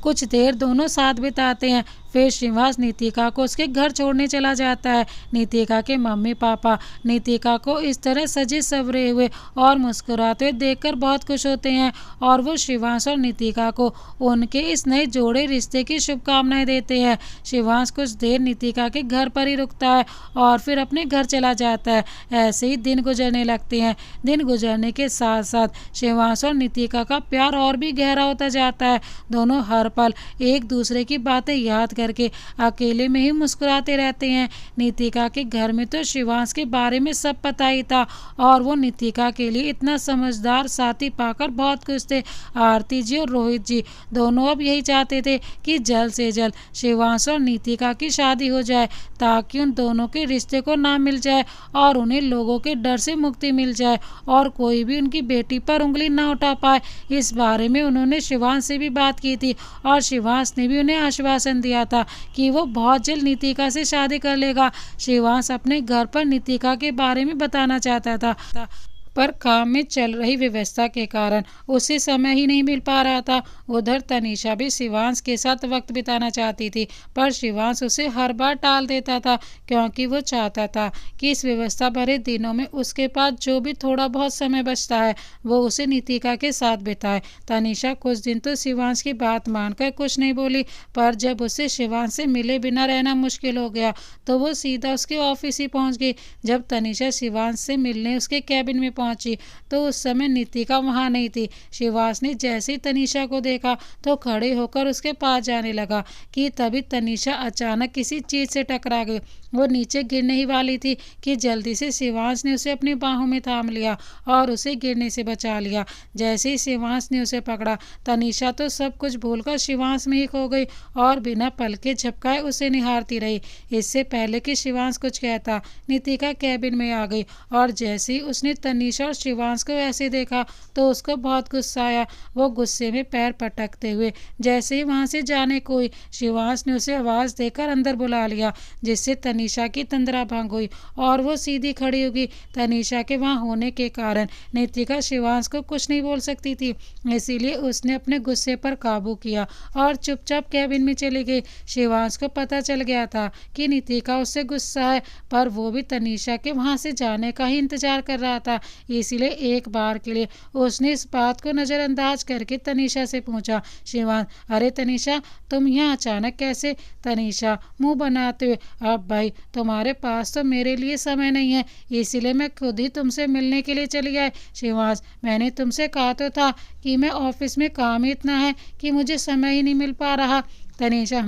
कुछ देर दोनों साथ बिताते हैं, फिर शिवांश नितिका को उसके घर छोड़ने चला जाता है। नितिका के मम्मी पापा नितिका को इस तरह सजे सवरे हुए और मुस्कुराते हुए देखकर बहुत खुश होते हैं और वो शिवांश और नितिका को उनके इस नए जोड़े रिश्ते की शुभकामनाएं देते हैं। शिवांश कुछ देर नितिका के घर पर ही रुकता है और फिर अपने घर चला जाता है। ऐसे ही दिन गुजरने लगते हैं। दिन गुजरने के साथ साथ शिवांश और नितिका का प्यार और भी गहरा होता जाता है। दोनों हर पल एक दूसरे की बातें याद करके अकेले में ही मुस्कुराते रहते हैं। नितिका के घर में तो शिवांश के बारे में सब पता ही था और वो नितिका के लिए इतना समझदार साथी पाकर बहुत खुश थे। आरती जी और रोहित जी दोनों अब यही चाहते थे कि जल्द से जल्द शिवांश और नितिका की शादी हो जाए ताकि उन दोनों के रिश्ते को नाम मिल जाए और उन्हें लोगों के डर से मुक्ति मिल जाए और कोई भी उनकी बेटी पर उंगली ना उठा पाए। इस बारे में उन्होंने शिवांश से भी बात की थी और शिवांश ने भी उन्हें आश्वासन दिया था कि वो बहुत जल्द नितिका से शादी कर लेगा। शिवांश अपने घर पर नितिका के बारे में बताना चाहता था पर काम में चल रही व्यवस्था के कारण उसे समय ही नहीं मिल पा रहा था। उधर तनीषा भी शिवांश के साथ वक्त बिताना चाहती थी पर शिवांश उसे हर बार टाल देता था क्योंकि वो चाहता था कि इस व्यवस्था भरे दिनों में उसके पास जो भी थोड़ा बहुत समय बचता है वो उसे नितिका के साथ बिताए। तनीषा कुछ दिन तो शिवांश की बात मानकर कुछ नहीं बोली पर जब उसे शिवांश से मिले बिना रहना मुश्किल हो गया तो वो सीधा उसके ऑफिस ही पहुंच गई। जब तनीषा शिवांश से मिलने उसके कैबिन में पहुंची तो उस समय नितिका वहां नहीं थी। शिवांश ने जैसे ही तनीषा को देखा तो खड़े होकर उसके पास जाने लगा कि तभी तनीषा अचानक किसी चीज से टकरा गई। वो नीचे गिरने ही वाली थी कि जल्दी से शिवांश ने उसे अपनी बाहों में थाम लिया और उसे गिरने से बचा लिया। जैसे ही शिवांश ने उसे पकड़ा तनीषा तो सब कुछ भूलकर शिवांश में ही खो गई और बिना पलके झपकाए उसे निहारती रही। इससे पहले कि शिवांश कुछ कहता नितिका कैबिन में आ गई और जैसे ही उसने तनीषा और शिवांश को ऐसे देखा तो उसको बहुत गुस्सा आया। वो गुस्से में पैर पटकते हुए जैसे ही वहां से जाने को हुई शिवांश ने उसे आवाज देकर अंदर बुला लिया जिससे तनीषा की तंद्रा भंग हुई और वो सीधी खड़ी होगी। तनीषा के वहां होने के कारण नितिका शिवांश को कुछ नहीं बोल सकती थी इसीलिए उसने अपने गुस्से पर काबू किया और चुपचाप कैबिन में चली गई। शिवांश को पता चल गया था कि नितिका उससे गुस्सा है पर वो भी तनीषा के वहां से जाने का ही इंतजार कर रहा था इसीलिए एक बार के लिए उसने इस बात को नजरअंदाज करके तनीषा से पूछा शिवांश अरे तनीषा तुम यहाँ अचानक कैसे। तनीषा मुंह बनाते हुए अब भाई तुम्हारे पास तो मेरे लिए समय नहीं है इसीलिए मैं खुद ही तुमसे मिलने के लिए चली आई। शिवांश मैंने तुमसे कहा तो था कि मैं ऑफिस में काम ही इतना है कि मुझे समय ही नहीं मिल पा रहा। तनीषा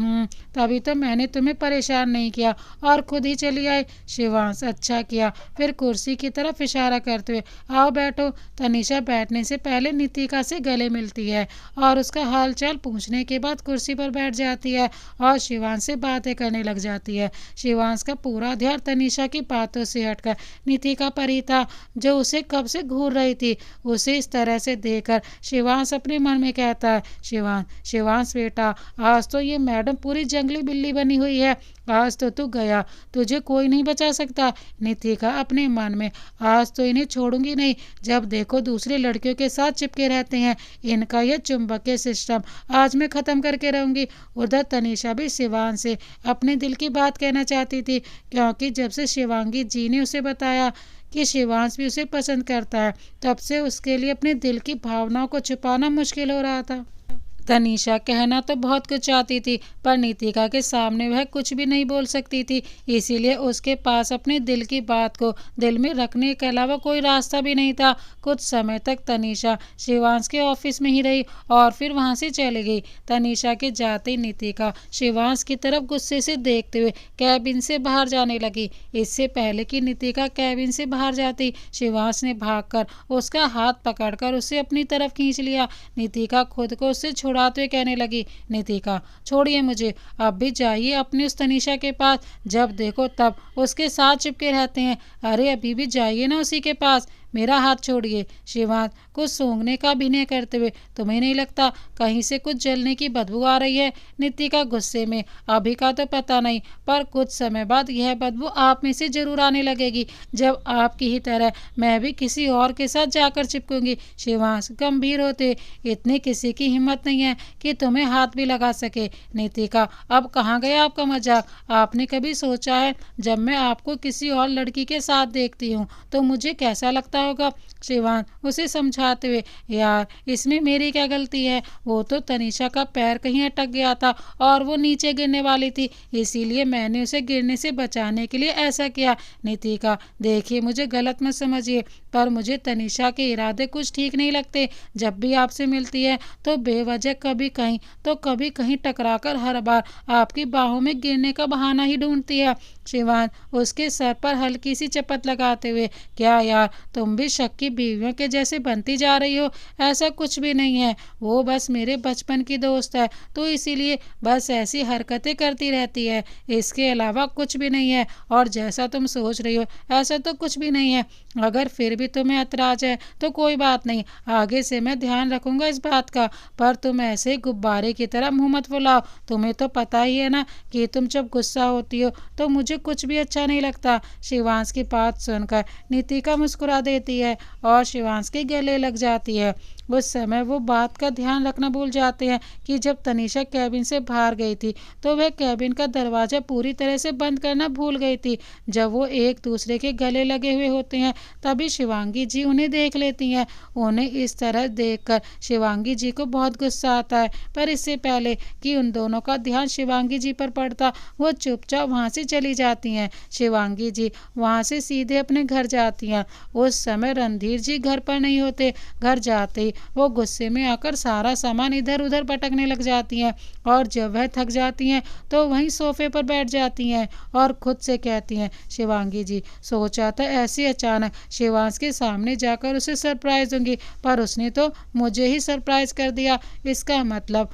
तभी तो मैंने तुम्हें परेशान नहीं किया और खुद ही चली आई। शिवांश अच्छा किया। फिर कुर्सी की तरफ इशारा करते हुए आओ बैठो। तनीषा बैठने से पहले नितिका से गले मिलती है और उसका हालचाल पूछने के बाद कुर्सी पर बैठ जाती है और शिवांश से बातें करने लग जाती है। शिवांश का पूरा ध्यान तनीषा की बातों से हटकर नितिका पर ही था जो उसे कब से घूर रही थी। उसे इस तरह से देखकर शिवांश अपने मन में कहता है शिवांश बेटा आज तो ये मैडम पूरी जंगली बिल्ली बनी हुई है। आज तो तू गया तुझे कोई नहीं बचा सकता। नितिका अपने मन में आज तो इन्हें छोड़ूंगी नहीं जब देखो दूसरे लड़कियों के साथ चिपके रहते हैं इनका यह चुंबकीय सिस्टम आज मैं खत्म करके रहूंगी। उधर तनीषा भी शिवांश से अपने दिल की बात कहना चाहती थी क्योंकि जब से शिवांगी जी ने उसे बताया कि शिवांश भी उसे पसंद करता है तब से उसके लिए अपने दिल की भावनाओं को छुपाना मुश्किल हो रहा था। तनीषा कहना तो बहुत कुछ चाहती थी पर नितिका के सामने वह कुछ भी नहीं बोल सकती थी इसीलिए उसके पास अपने दिल की बात को दिल में रखने के अलावा कोई रास्ता भी नहीं था। कुछ समय तक तनीषा शिवांश के ऑफिस में ही रही और फिर वहां से चली गई। तनीषा के जाते ही नितिका शिवांश की तरफ गुस्से से देखते हुए कैबिन से बाहर जाने लगी। इससे पहले कि नितिका कैबिन से बाहर जाती शिवांश ने भागकर उसका हाथ पकड़कर उसे अपनी तरफ खींच लिया। नितिका खुद को उससे छुड़ाते हुए कहने लगी नितिका छोड़िए मुझे अब भी जाइए अपनी उस तनीषा के पास जब देखो तब उसके साथ चिपके रहते हैं। अरे अभी भी जाइए ना उसी के पास मेरा हाथ छोड़िए। शिवांश कुछ सूंघने का अभिनय करते हुए तुम्हें नहीं लगता कहीं से कुछ जलने की बदबू आ रही है। नितिका गुस्से में अभी का तो पता नहीं पर कुछ समय बाद यह बदबू आप में से जरूर आने लगेगी जब आपकी ही तरह मैं भी किसी और के साथ जाकर चिपकूंगी। शिवांश गंभीर होते इतनी किसी की हिम्मत नहीं है कि तुम्हें हाथ भी लगा सके। नितिका अब कहाँ गया आपका मजाक। आपने कभी सोचा है जब मैं आपको किसी और लड़की के साथ देखती हूँ तो मुझे कैसा लगता होगा। शिवांश उसे समझाते हुए, यार इसमें मेरी क्या गलती है, वो तो तनीषा का पैर कहीं अटक गया था और वो नीचे गिरने वाली थी, इसीलिए मैंने उसे गिरने से बचाने के लिए ऐसा किया। नितिका देखिए, मुझे गलत मत समझिए, पर मुझे तनीषा के इरादे कुछ ठीक नहीं लगते। जब भी आपसे मिलती है तो बेवजह कभी कहीं तो कभी कहीं टकराकर हर बार आपकी बाहों में गिरने का बहाना ही ढूंढती है। शिवांश उसके सर पर हल्की सी चपत लगाते हुए, क्या यार तुम भी शक की बीवियों के जैसे बनती जा रही हो। ऐसा कुछ भी नहीं है, वो बस मेरे बचपन की दोस्त है, तो इसीलिए बस ऐसी हरकतें करती रहती है, इसके अलावा कुछ भी नहीं है। और जैसा तुम सोच रही हो ऐसा तो कुछ भी नहीं है। अगर फिर भी तुम्हें ऐतराज है तो कोई बात नहीं, आगे से मैं ध्यान रखूंगा इस बात का, पर तुम ऐसे गुब्बारे की तरह मुंह मत फुलाओ। तुम्हें तो पता ही है ना कि तुम जब गुस्सा होती हो तो मुझे कुछ भी अच्छा नहीं लगता। शिवांश की बात सुनकर नितिका मुस्कुरा देती है और शिवांश के गले लग जाती है। उस समय वो बात का ध्यान रखना भूल जाते हैं कि जब तनीषा कैबिन से बाहर गई थी तो वह कैबिन का दरवाज़ा पूरी तरह से बंद करना भूल गई थी। जब वो एक दूसरे के गले लगे हुए होते हैं तभी शिवांगी जी उन्हें देख लेती हैं। उन्हें इस तरह देखकर शिवांगी जी को बहुत गुस्सा आता है, पर इससे पहले कि उन दोनों का ध्यान शिवांगी जी पर पड़ता वो चुपचाप वहाँ से चली जाती हैं। शिवांगी जी वहाँ से सीधे अपने घर जाती हैं। उस समय रणधीर जी घर पर नहीं होते। घर जाते ही वो गुस्से में आकर सारा सामान इधर उधर पटकने लग जाती हैं और जब वह थक जाती हैं तो वहीं सोफे पर बैठ जाती हैं और खुद से कहती हैं, शिवांगी जी सोचा था ऐसे अचानक शिवांश के सामने जाकर उसे सरप्राइज दूंगी, पर उसने तो मुझे ही सरप्राइज कर दिया। इसका मतलब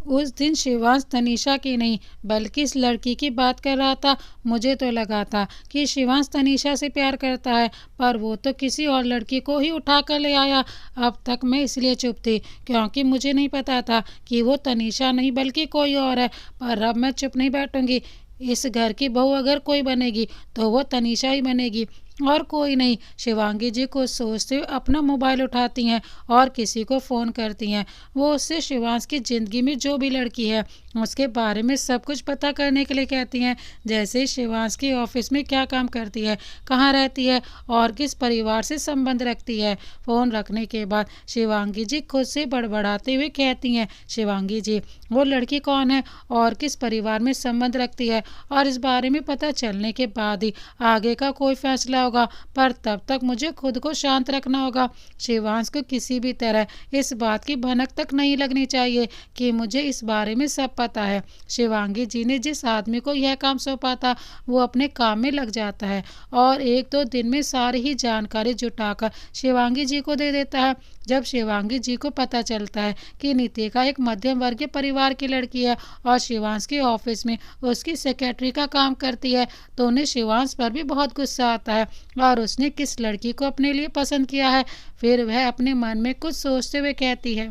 उस दिन शिवांश तनीषा की नहीं बल्कि इस लड़की की बात कर रहा था। मुझे तो लगा था कि शिवांश तनीषा से प्यार करता है, पर वो तो किसी और लड़की को ही उठा कर ले आया। अब तक मैं इसलिए चुप थी क्योंकि मुझे नहीं पता था कि वो तनीषा नहीं बल्कि कोई और है, पर अब मैं चुप नहीं बैठूंगी। इस घर की बहू अगर कोई बनेगी तो वो तनीषा ही बनेगी और कोई नहीं। शिवांगी जी को सोचते हुए अपना मोबाइल उठाती हैं और किसी को फ़ोन करती हैं। वो उससे शिवांश की ज़िंदगी में जो भी लड़की है उसके बारे में सब कुछ पता करने के लिए कहती हैं, जैसे शिवांश की ऑफिस में क्या काम करती है, कहाँ रहती है और किस परिवार से संबंध रखती है। फ़ोन रखने के बाद शिवांगी जी खुद से बड़बड़ाते हुए कहती हैं, शिवांगी जी वो लड़की कौन है और किस परिवार में संबंध रखती है, और इस बारे में पता चलने के बाद ही आगे का कोई फैसला होगा, पर तब तक मुझे खुद को शांत रखना होगा। शिवांश को किसी भी तरह इस बात की भनक तक नहीं लगनी चाहिए कि मुझे इस बारे में सब पता है। शिवांगी जी ने जिस आदमी को यह काम सौंपा था वो अपने काम में लग जाता है और एक दो दिन में सारी ही जानकारी जुटाकर शिवांगी जी को दे देता है। जब शिवांगी जी को पता चलता है कि नितिका एक मध्यम वर्गीय परिवार की लड़की है और शिवांश के ऑफिस में उसकी सेक्रेटरी का काम करती है तो उन्हें शिवांश पर भी बहुत गुस्सा आता है और उसने किस लड़की को अपने लिए पसंद किया है। फिर वह अपने मन में कुछ सोचते हुए कहती है,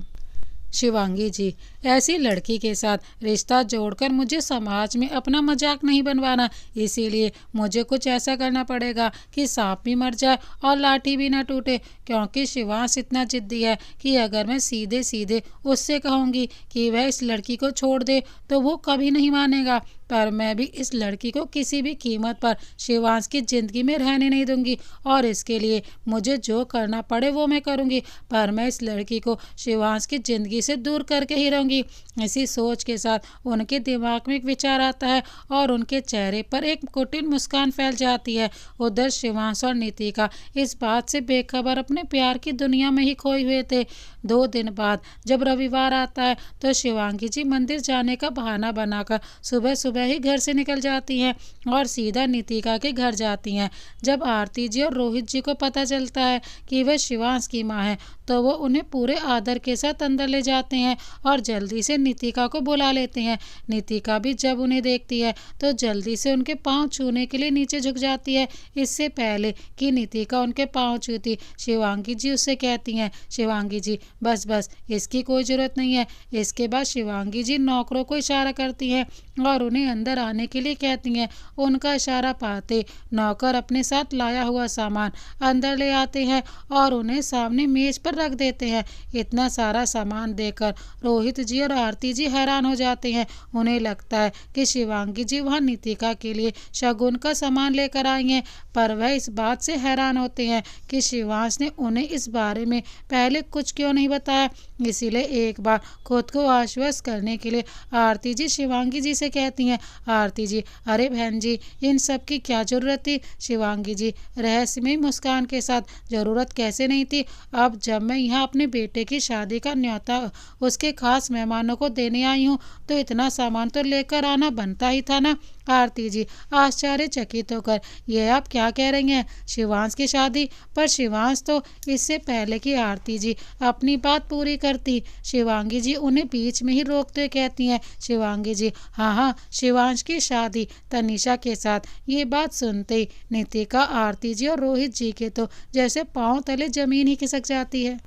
शिवांगी जी ऐसी लड़की के साथ रिश्ता जोड़कर मुझे समाज में अपना मजाक नहीं बनवाना, इसीलिए मुझे कुछ ऐसा करना पड़ेगा कि सांप भी मर जाए और लाठी भी ना टूटे, क्योंकि शिवांश इतना जिद्दी है कि अगर मैं सीधे सीधे उससे कहूँगी कि वह इस लड़की को छोड़ दे तो वो कभी नहीं मानेगा। पर मैं भी इस लड़की को किसी भी कीमत पर शिवांश की ज़िंदगी में रहने नहीं दूंगी और इसके लिए मुझे जो करना पड़े वो मैं करूंगी, पर मैं इस लड़की को शिवांश की ज़िंदगी से दूर करके ही रहूंगी। इसी सोच के साथ उनके दिमाग में एक विचार आता है और उनके चेहरे पर एक कुटिल मुस्कान फैल जाती है। उधर शिवांश और नितिका इस बात से बेखबर अपने प्यार की दुनिया में ही खोए हुए थे। 2 दिन बाद जब रविवार आता है तो शिवांगी जी मंदिर जाने का बहाना बनाकर सुबह सुबह ही घर से निकल जाती हैं और सीधा नितिका के घर जाती हैं। जब आरती जी और रोहित जी को पता चलता है कि वह शिवांश की मां है तो वो उन्हें पूरे आदर के साथ अंदर ले जाते हैं और जल्दी से नितिका को बुला लेते हैं। नितिका भी जब उन्हें देखती है तो जल्दी से उनके पांव छूने के लिए नीचे झुक जाती है। इससे पहले कि नितिका उनके पांव छूती शिवांगी जी उससे कहती हैं, शिवांगी जी बस बस इसकी कोई ज़रूरत नहीं है। इसके बाद शिवांगी जी नौकरों को इशारा करती हैं और उन्हें अंदर आने के लिए कहती हैं। उनका इशारा पाते नौकर अपने साथ लाया हुआ सामान अंदर ले आते हैं और उन्हें सामने मेज पर रख देते हैं। इतना सारा सामान देखकर रोहित जी और आरती जी हैरान हो जाते हैं। उन्हें लगता है कि शिवांगी जी वहाँ नितिका के लिए शगुन का सामान लेकर आई हैं, पर वह इस बात से हैरान होते हैं कि शिवांश ने उन्हें इस बारे में पहले कुछ क्यों नहीं बताया। इसीलिए एक बार खुद को आश्वस्त करने के लिए आरती जी शिवांगी जी से कहती हैं, आरती जी, अरे बहन जी, इन सब की क्या जरूरत थी। शिवांगी जी रहस्यमयी मुस्कान के साथ, जरूरत कैसे नहीं थी। अब जब मैं यहाँ अपने बेटे की शादी का न्योता उसके खास मेहमानों को देने आई हूँ तो इतना सामान तो लेकर आना बनता ही था ना। आरती जी आश्चर्यचकित होकर, यह आप क्या कह रही हैं, शिवांश की शादी। पर शिवांश तो इससे पहले कि आरती जी अपनी बात पूरी करती, शिवांगी जी उन्हें बीच में ही रोकते हुए कहती हैं, शिवांगी जी, हाँ हाँ, शिवांश की शादी तनिषा के साथ। ये बात सुनते ही नितिका, आरती जी और रोहित जी के तो जैसे पांव तले जमीन ही खिसक जाती है।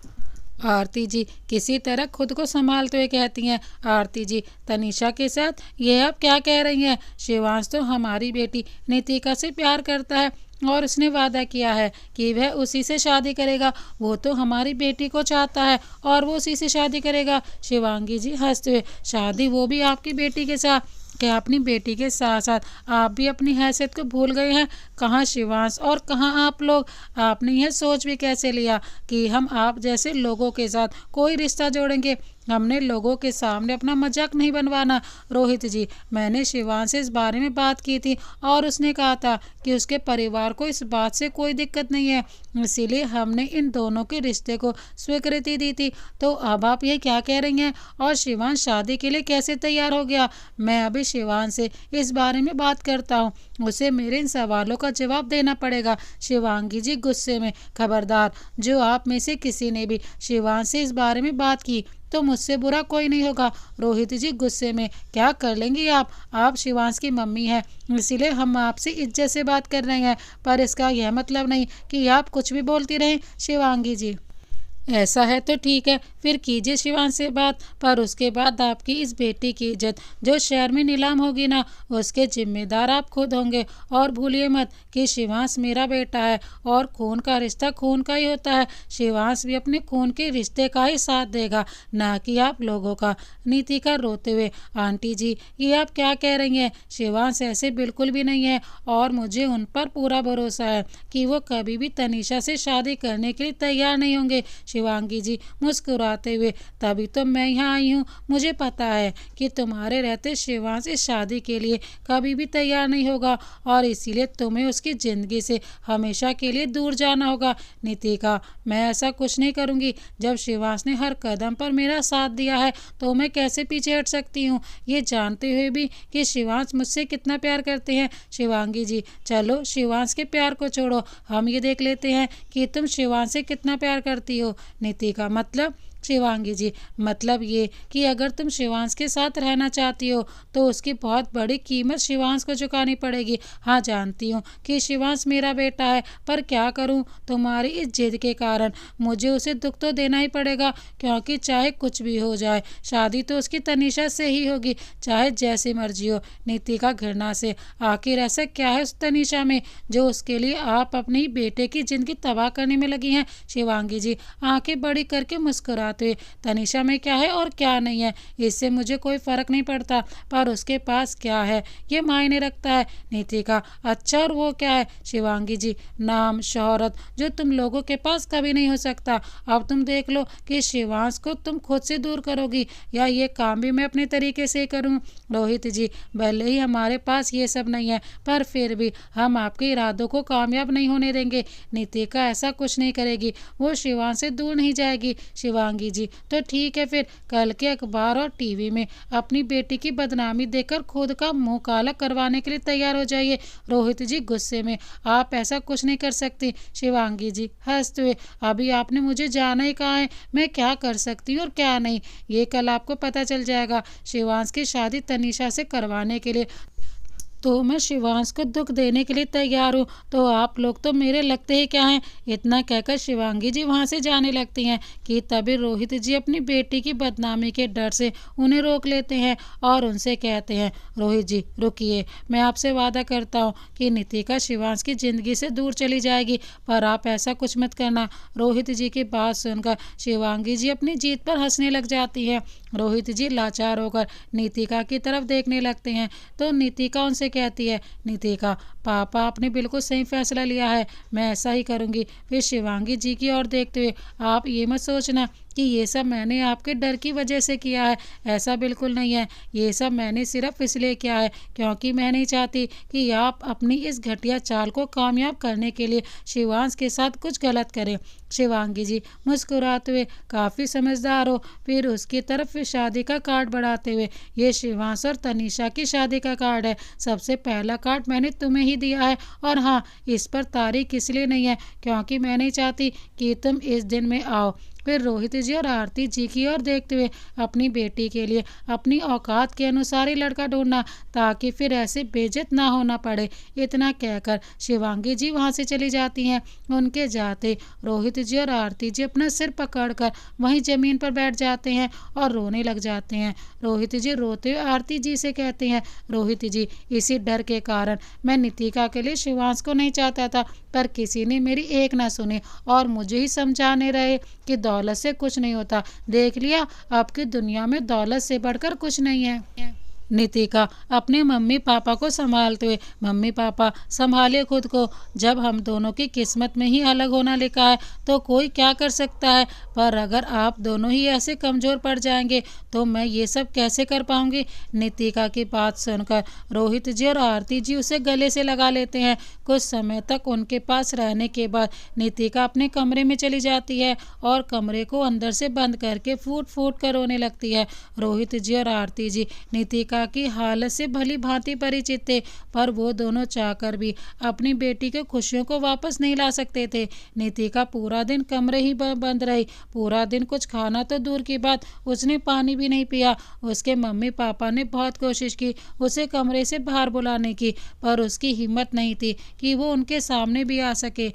आरती जी किसी तरह खुद को संभालते हुए कहती हैं, आरती जी, तनिषा के साथ? ये आप क्या कह रही हैं? शिवांश तो हमारी बेटी नितिका से प्यार करता है और उसने वादा किया है कि वह उसी से शादी करेगा। वो तो हमारी बेटी को चाहता है और वो उसी से शादी करेगा। शिवांगी जी हंसते हुए, शादी वो भी आपकी बेटी के साथ? क्या अपनी बेटी के साथ साथ आप भी अपनी हैसियत को भूल गए हैं? कहाँ शिवांश और कहाँ आप लोग? आपने यह सोच भी कैसे लिया कि हम आप जैसे लोगों के साथ कोई रिश्ता जोड़ेंगे? हमने लोगों के सामने अपना मजाक नहीं बनवाना। रोहित जी, मैंने शिवांश से इस बारे में बात की थी और उसने कहा था कि उसके परिवार को इस बात से कोई दिक्कत नहीं है, इसीलिए हमने इन दोनों के रिश्ते को स्वीकृति दी थी। तो अब आप ये क्या कह रही हैं? और शिवांश शादी के लिए कैसे तैयार हो गया? मैं अभी शिवांश से इस बारे में बात करता हूँ, उसे मेरे इन सवालों का जवाब देना पड़ेगा। शिवांगी जी गुस्से में, खबरदार, जो आप में से किसी ने भी शिवांश से इस बारे में बात की तो मुझसे बुरा कोई नहीं होगा। रोहित जी गुस्से में, क्या कर लेंगी आप शिवांश की मम्मी हैं, इसीलिए हम आपसे इज्जत से बात कर रहे हैं, पर इसका यह मतलब नहीं कि आप कुछ भी बोलती रहें। शिवांगी जी, ऐसा है तो ठीक है, फिर कीजिए शिवांश से बात, पर उसके बाद आपकी इस बेटी की इज्जत जो शहर में नीलाम होगी ना, उसके जिम्मेदार आप खुद होंगे। और भूलिए मत कि शिवांश मेरा बेटा है और खून का रिश्ता खून का ही होता है। शिवांश भी अपने खून के रिश्ते का ही साथ देगा, ना कि आप लोगों का। नितिका रोते हुए, आंटी जी, ये आप क्या कह रही हैं? शिवांश ऐसे बिल्कुल भी नहीं है और मुझे उन पर पूरा भरोसा है कि वो कभी भी तनिषा से शादी करने के लिए तैयार नहीं होंगे। शिवांगी जी मुस्कुराते हुए, तभी तो मैं यहाँ आई हूँ। मुझे पता है कि तुम्हारे रहते शिवांश इस शादी के लिए कभी भी तैयार नहीं होगा और इसीलिए तुम्हें उसकी ज़िंदगी से हमेशा के लिए दूर जाना होगा। नितिका, मैं ऐसा कुछ नहीं करूँगी। जब शिवांश ने हर कदम पर मेरा साथ दिया है तो मैं कैसे पीछे हट सकती हूँ, ये जानते हुए भी कि शिवांश मुझसे कितना प्यार करते हैं। शिवांगी जी, चलो शिवांश के प्यार को छोड़ो, हम ये देख लेते हैं कि तुम शिवांश से कितना प्यार करती हो। नितिका, मतलब? शिवांगी जी, मतलब ये कि अगर तुम शिवांश के साथ रहना चाहती हो तो उसकी बहुत बड़ी कीमत शिवांश को चुकानी पड़ेगी। हाँ, जानती हूँ कि शिवांश मेरा बेटा है, पर क्या करूँ, तुम्हारी इस जिद के कारण मुझे उसे दुख तो देना ही पड़ेगा, क्योंकि चाहे कुछ भी हो जाए शादी तो उसकी तनिषा से ही होगी, चाहे जैसी मर्जी हो। नितिका घृणा से, आखिर ऐसा क्या है उस तनिषा में जो उसके लिए आप अपने बेटे की जिंदगी तबाह करने में लगी हैं? शिवांगी जी आंखें बड़ी करके मुस्कुरा, तनिषा में क्या है और क्या नहीं है इससे मुझे कोई फर्क नहीं पड़ता, पर उसके पास क्या है ये मायने रखता है। नितिका, अच्छा, और वो क्या है? शिवांगी जी, नाम, शोहरत, जो तुम लोगों के पास कभी नहीं हो सकता। अब तुम देख लो कि शिवांश को तुम खुद से दूर करोगी या ये काम भी मैं अपने तरीके से करूं। रोहित जी, भले ही हमारे पास ये सब नहीं है, पर फिर भी हम आपके इरादों को कामयाब नहीं होने देंगे। नितिका ऐसा कुछ नहीं करेगी, वो शिवांश से दूर नहीं जाएगी। शिवांगी जी, तो ठीक है, फिर कल के अखबार और टीवी में अपनी बेटी की बदनामी देकर खुद का मुंह काला करवाने के लिए तैयार हो जाइए। रोहित जी गुस्से में, आप ऐसा कुछ नहीं कर सकती। शिवांगी जी हंसते हुए, अभी आपने मुझे जाना ही कहा है, मैं क्या कर सकती हूँ और क्या नहीं, ये कल आपको पता चल जाएगा। शिवांश की शादी तनिषा से करवाने के लिए तो मैं शिवांश को दुख देने के लिए तैयार हूँ, तो आप लोग तो मेरे लगते ही क्या हैं। इतना कहकर शिवांगी जी वहाँ से जाने लगती हैं कि तभी रोहित जी अपनी बेटी की बदनामी के डर से उन्हें रोक लेते हैं और उनसे कहते हैं, रोहित जी रुकिए, मैं आपसे वादा करता हूँ कि नितिका शिवांश की ज़िंदगी से दूर चली जाएगी, पर आप ऐसा कुछ मत करना। रोहित जी की बात सुनकर शिवांगी जी अपनी जीत पर हंसने लग जाती है। रोहित जी लाचार होकर नितिका की तरफ देखने लगते हैं तो नितिका उनसे कहती है, नितिका पापा आपने बिल्कुल सही फैसला लिया है, मैं ऐसा ही करूँगी। फिर शिवांगी जी की ओर देखते हुए, आप ये मत सोचना कि ये सब मैंने आपके डर की वजह से किया है, ऐसा बिल्कुल नहीं है। ये सब मैंने सिर्फ इसलिए किया है क्योंकि मैं नहीं चाहती कि आप अपनी इस घटिया चाल को कामयाब करने के लिए शिवांश के साथ कुछ गलत करें। शिवांगी जी मुस्कुराते हुए, काफ़ी समझदार हो। फिर उसकी तरफ शादी का कार्ड बढ़ाते हुए, ये शिवांश और तनीषा की शादी का कार्ड है, सबसे पहला कार्ड मैंने तुम्हें ही दिया है। और हाँ, इस पर तारीख इसलिए नहीं है क्योंकि मैं नहीं चाहती कि तुम इस दिन में आओ। फिर रोहित जी और आरती जी की ओर देखते हुए, अपनी बेटी के लिए अपनी औकात के अनुसार ही लड़का ढूंढना, ताकि फिर ऐसे बेइज्जत ना होना पड़े। इतना कहकर शिवांगी जी वहाँ से चली जाती हैं। उनके जाते रोहित जी और आरती जी अपना सिर पकड़कर वहीं ज़मीन पर बैठ जाते हैं और रोने लग जाते हैं। रोहित जी रोते हुए आरती जी से कहते हैं, रोहित जी इसी डर के कारण मैं नितिका के लिए शिवांश को नहीं चाहता था, पर किसी ने मेरी एक ना सुनी और मुझे ही समझाने रहे कि दौलत से कुछ नहीं होता। देख लिया, आपकी दुनिया में दौलत से बढ़कर कुछ नहीं है। नितिका अपने मम्मी पापा को संभालते हुए, मम्मी पापा संभालिए खुद को, जब हम दोनों की किस्मत में ही अलग होना लिखा है तो कोई क्या कर सकता है। पर अगर आप दोनों ही ऐसे कमज़ोर पड़ जाएंगे तो मैं ये सब कैसे कर पाऊंगी। नितिका की बात सुनकर रोहित जी और आरती जी उसे गले से लगा लेते हैं। कुछ समय तक उनके पास रहने के बाद नितिका अपने कमरे में चली जाती है और कमरे को अंदर से बंद करके फूट फूट कर रोने लगती है। रोहित जी और आरती जी नितिका की हालत से भली भांति परिचित थे, पर वो दोनों चाहकर भी अपनी बेटी के खुशियों को वापस नहीं ला सकते थे। नितिका पूरा दिन कमरे ही बंद रही, पूरा दिन कुछ खाना तो दूर की बात, उसने पानी भी नहीं पिया। उसके मम्मी पापा ने बहुत कोशिश की उसे कमरे से बाहर बुलाने की, पर उसकी हिम्मत नहीं थी कि वो उनके सामने भी आ सके।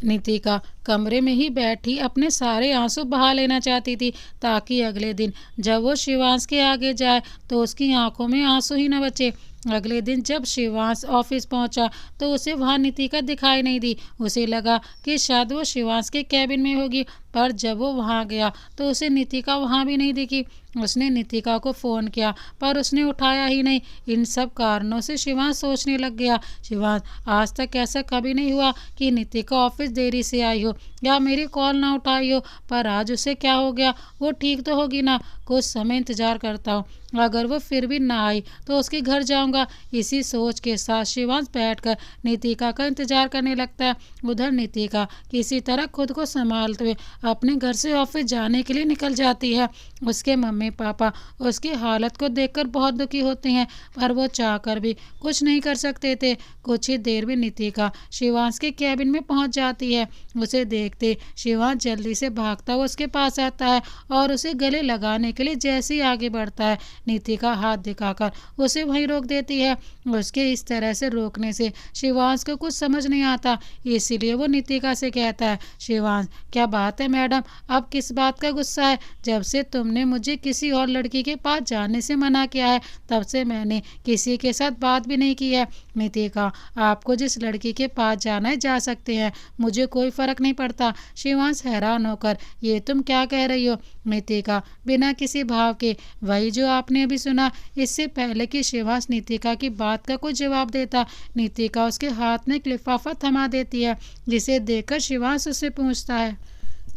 नितिका कमरे में ही बैठी अपने सारे आंसू बहा लेना चाहती थी, ताकि अगले दिन जब वो शिवांश के आगे जाए तो उसकी आंखों में आंसू ही न बचे। अगले दिन जब शिवांश ऑफिस पहुंचा तो उसे वहां नितिका दिखाई नहीं दी। उसे लगा कि शायद वो शिवांश के कैबिन में होगी, पर जब वो वहां गया तो उसे नितिका वहां भी नहीं दिखी। उसने नितिका को फ़ोन किया पर उसने उठाया ही नहीं। इन सब कारणों से शिवांश सोचने लग गया, शिवांश आज तक ऐसा कभी नहीं हुआ कि नितिका ऑफिस देरी से आई हो या मेरी कॉल ना उठाई हो, पर आज उसे क्या हो गया। वो ठीक तो होगी ना। कुछ समय इंतज़ार करता हूँ, अगर वो फिर भी ना आई तो उसके घर जाऊंगा। इसी सोच के साथ शिवांश बैठकर नितिका का इंतजार करने लगता है। उधर नितिका किसी तरह खुद को संभालते हुए अपने घर से ऑफिस जाने के लिए निकल जाती है। उसके मम्मी पापा उसकी हालत को देखकर बहुत दुखी होते हैं, पर वो चाहकर भी कुछ नहीं कर सकते थे। कुछ ही देर में नितिका शिवांश के कैबिन में पहुंच जाती है। उसे देखते शिवांश जल्दी से भागता हुआ उसके पास आता है और उसे गले लगाने के लिए जैसे ही आगे बढ़ता है, नितिका हाथ दिखाकर उसे वहीं रोक देती है। उसके इस तरह से रोकने से शिवांश को कुछ समझ नहीं आता, इसीलिए वो नितिका से कहता है, शिवांश क्या बात है मैडम, अब किस बात का गुस्सा है। जब से तुमने मुझे किसी और लड़की के पास जाने से मना किया है तब से मैंने किसी के साथ बात भी नहीं की है। नितिका आपको जिस लड़की के पास जाना है जा सकते हैं, मुझे कोई फर्क नहीं पड़ता। शिवांश हैरान होकर, ये तुम क्या कह रही हो। नितिका बिना किसी भाव के, वही जो आपने अभी सुना। इससे पहले कि शिवांश नितिका की बात का कोई जवाब देता, नितिका उसके हाथ में एक लिफाफा थमा देती है, जिसे देखकर शिवांश उससे पूछता है,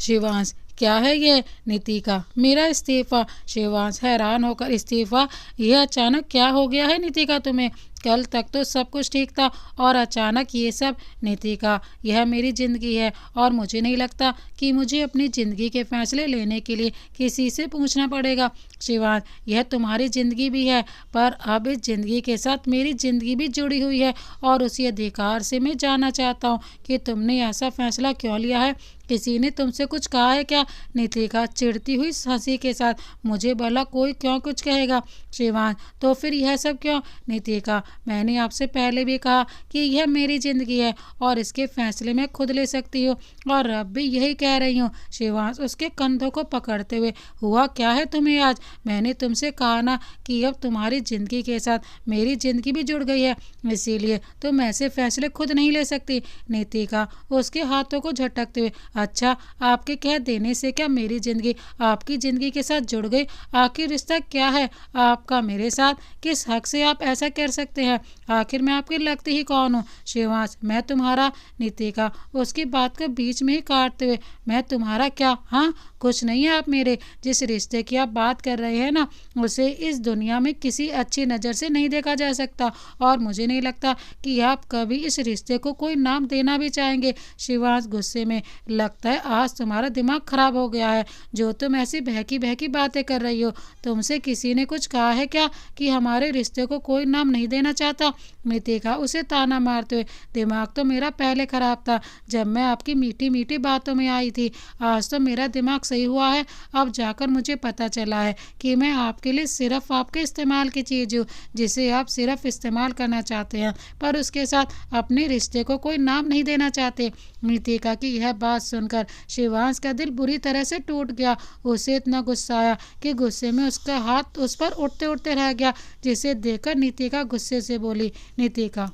शिवांश क्या है ये। नितिका मेरा इस्तीफा। शिवांश हैरान होकर, इस्तीफा, यह अचानक क्या हो गया है नितिका तुम्हें। कल तक तो सब कुछ ठीक था और अचानक ये सब। नितिका यह मेरी ज़िंदगी है और मुझे नहीं लगता कि मुझे अपनी ज़िंदगी के फैसले लेने के लिए किसी से पूछना पड़ेगा। शिवांश यह तुम्हारी ज़िंदगी भी है, पर अब इस ज़िंदगी के साथ मेरी ज़िंदगी भी जुड़ी हुई है और उसी अधिकार से मैं जानना चाहता हूँ कि तुमने ऐसा फैसला क्यों लिया है। किसी ने तुमसे कुछ कहा है क्या। नितिका चिढ़ती हुई हंसी के साथ, मुझे भला कोई क्यों कुछ कहेगा। शिवांश तो फिर यह सब क्यों। नितिका मैंने आपसे पहले भी कहा कि यह मेरी ज़िंदगी है और इसके फैसले मैं खुद ले सकती हूँ, और अब भी यही कह रही हूँ। शिवांश उसके कंधों को पकड़ते हुए, हुआ क्या है तुम्हें आज? मैंने तुमसे कहा ना कि अब तुम्हारी ज़िंदगी के साथ मेरी ज़िंदगी भी जुड़ गई है, इसीलिए तुम ऐसे फैसले खुद नहीं ले सकती। नीतिका उसके हाथों को झटकते हुए, अच्छा, आपके कह देने से क्या मेरी ज़िंदगी आपकी ज़िंदगी के साथ जुड़ गई? आखिर रिश्ता क्या है आपका मेरे साथ? किस हक से आप ऐसा कर सकते हैं? आखिर मैं आपकी लगती ही कौन हूँ? शिवांश, मैं तुम्हारा? नीतिका उसकी बात को बीच में ही काटते हुए, मैं तुम्हारा क्या? हाँ, कुछ नहीं है आप मेरे। जिस रिश्ते की आप बात कर रहे हैं ना, उसे इस दुनिया में किसी अच्छी नज़र से नहीं देखा जा सकता, और मुझे नहीं लगता कि आप कभी इस रिश्ते को कोई नाम देना भी चाहेंगे। शिवांश गुस्से में, लगता है आज तुम्हारा दिमाग खराब हो गया है। जो तुम ऐसी बहकी बहकी बातें कर रही हो, तुमसे किसी ने कुछ कहा है क्या कि हमारे रिश्ते को कोई नाम नहीं देना चाहता? नीतिका उसे ताना मारते हुए, दिमाग तो मेरा पहले खराब था जब मैं आपकी मीठी मीठी बातों में आई थी। आज तो मेरा दिमाग सही हुआ है। अब जाकर मुझे पता चला है कि मैं आपके लिए सिर्फ आपके इस्तेमाल की चीज़ हूँ, जिसे आप सिर्फ इस्तेमाल करना चाहते हैं, पर उसके साथ अपने रिश्ते को कोई नाम नहीं देना चाहते। नीतिका की यह बात सुनकर शिवांश का दिल बुरी तरह से टूट गया। उसे इतना गुस्सा आया कि गुस्से में उसका हाथ उस पर उठते उठते रह गया, जिसे देखकर नीतिका गुस्से से बोली, नीतिका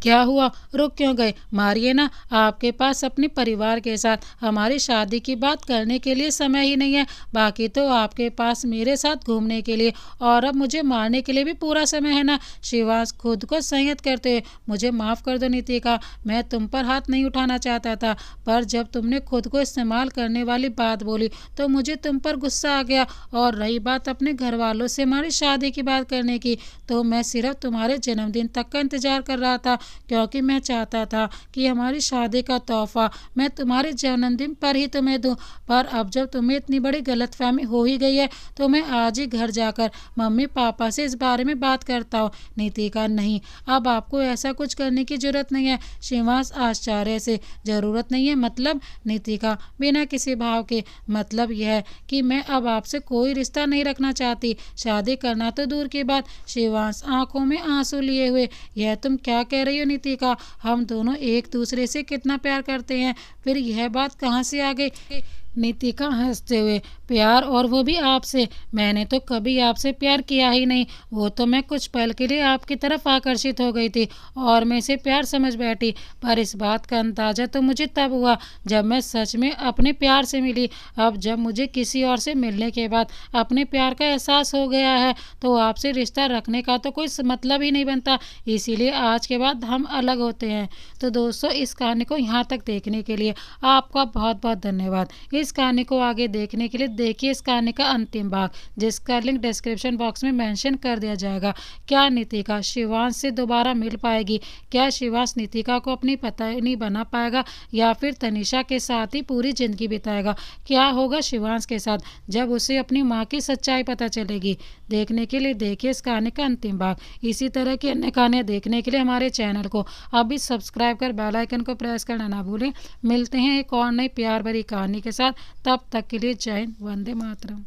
क्या हुआ? रुक क्यों गए? मारिए ना। आपके पास अपने परिवार के साथ हमारी शादी की बात करने के लिए समय ही नहीं है, बाकी तो आपके पास मेरे साथ घूमने के लिए और अब मुझे मारने के लिए भी पूरा समय है ना। शिवांश खुद को संयत करते हुए, मुझे माफ़ कर दो नीतिका, मैं तुम पर हाथ नहीं उठाना चाहता था, पर जब तुमने खुद को इस्तेमाल करने वाली बात बोली तो मुझे तुम पर गुस्सा आ गया। और रही बात अपने घर वालों से हमारी शादी की बात करने की, तो मैं सिर्फ तुम्हारे जन्मदिन तक का इंतज़ार कर रहा था, क्योंकि मैं चाहता था कि हमारी शादी का तोहफा मैं तुम्हारे जन्मदिन पर ही तुम्हें दूं। पर अब जब तुम्हें इतनी बड़ी गलतफहमी हो ही गई है, तो मैं आज ही घर जाकर मम्मी पापा से इस बारे में बात करता हूँ। नीतिका, नहीं, अब आपको ऐसा कुछ करने की जरूरत नहीं है। शिवांश आश्चर्य से, जरूरत नहीं है मतलब? नीतिका बिना किसी भाव के, मतलब यह है कि मैं अब आपसे कोई रिश्ता नहीं रखना चाहती, शादी करना तो दूर की बात। शिवांश आंखों में आंसू लिए हुए, यह तुम क्या कह रही हो नीतिका? हम दोनों एक दूसरे से कितना प्यार करते हैं, फिर यह बात कहाँ से आ गई? नीतिका हंसते हुए, प्यार, और वो भी आपसे? मैंने तो कभी आपसे प्यार किया ही नहीं। वो तो मैं कुछ पल के लिए आपकी तरफ आकर्षित हो गई थी और मैं इसे प्यार समझ बैठी, पर इस बात का अंदाज़ा तो मुझे तब हुआ जब मैं सच में अपने प्यार से मिली। अब जब मुझे किसी और से मिलने के बाद अपने प्यार का एहसास हो गया है, तो आपसे रिश्ता रखने का तो कोई मतलब ही नहीं बनता, इसीलिए आज के बाद हम अलग होते हैं। तो दोस्तों, इस कहानी को यहाँ तक देखने के लिए आपका बहुत बहुत धन्यवाद। इस कहानी को आगे देखने के लिए देखिए इस कहानी का अंतिम भाग, जिसका लिंक डिस्क्रिप्शन बॉक्स में मेंशन कर दिया जाएगा। क्या नीतिका शिवांश से दोबारा मिल पाएगी? क्या शिवांश नीतिका को अपनी पत्नी बना पाएगा, या फिर तनिषा के साथ ही पूरी जिंदगी बिताएगा? क्या होगा शिवांश के साथ जब उसे अपनी माँ की सच्चाई पता चलेगी? देखने के लिए देखिए इस कहानी का अंतिम भाग। इसी तरह की अन्य कहानियाँ देखने के लिए हमारे चैनल को अभी सब्सक्राइब कर बेल आइकन को प्रेस करना ना भूलें। मिलते हैं एक और नई प्यार भरी कहानी के साथ, तब तक के लिए जय हिंद, वंदे मातरम।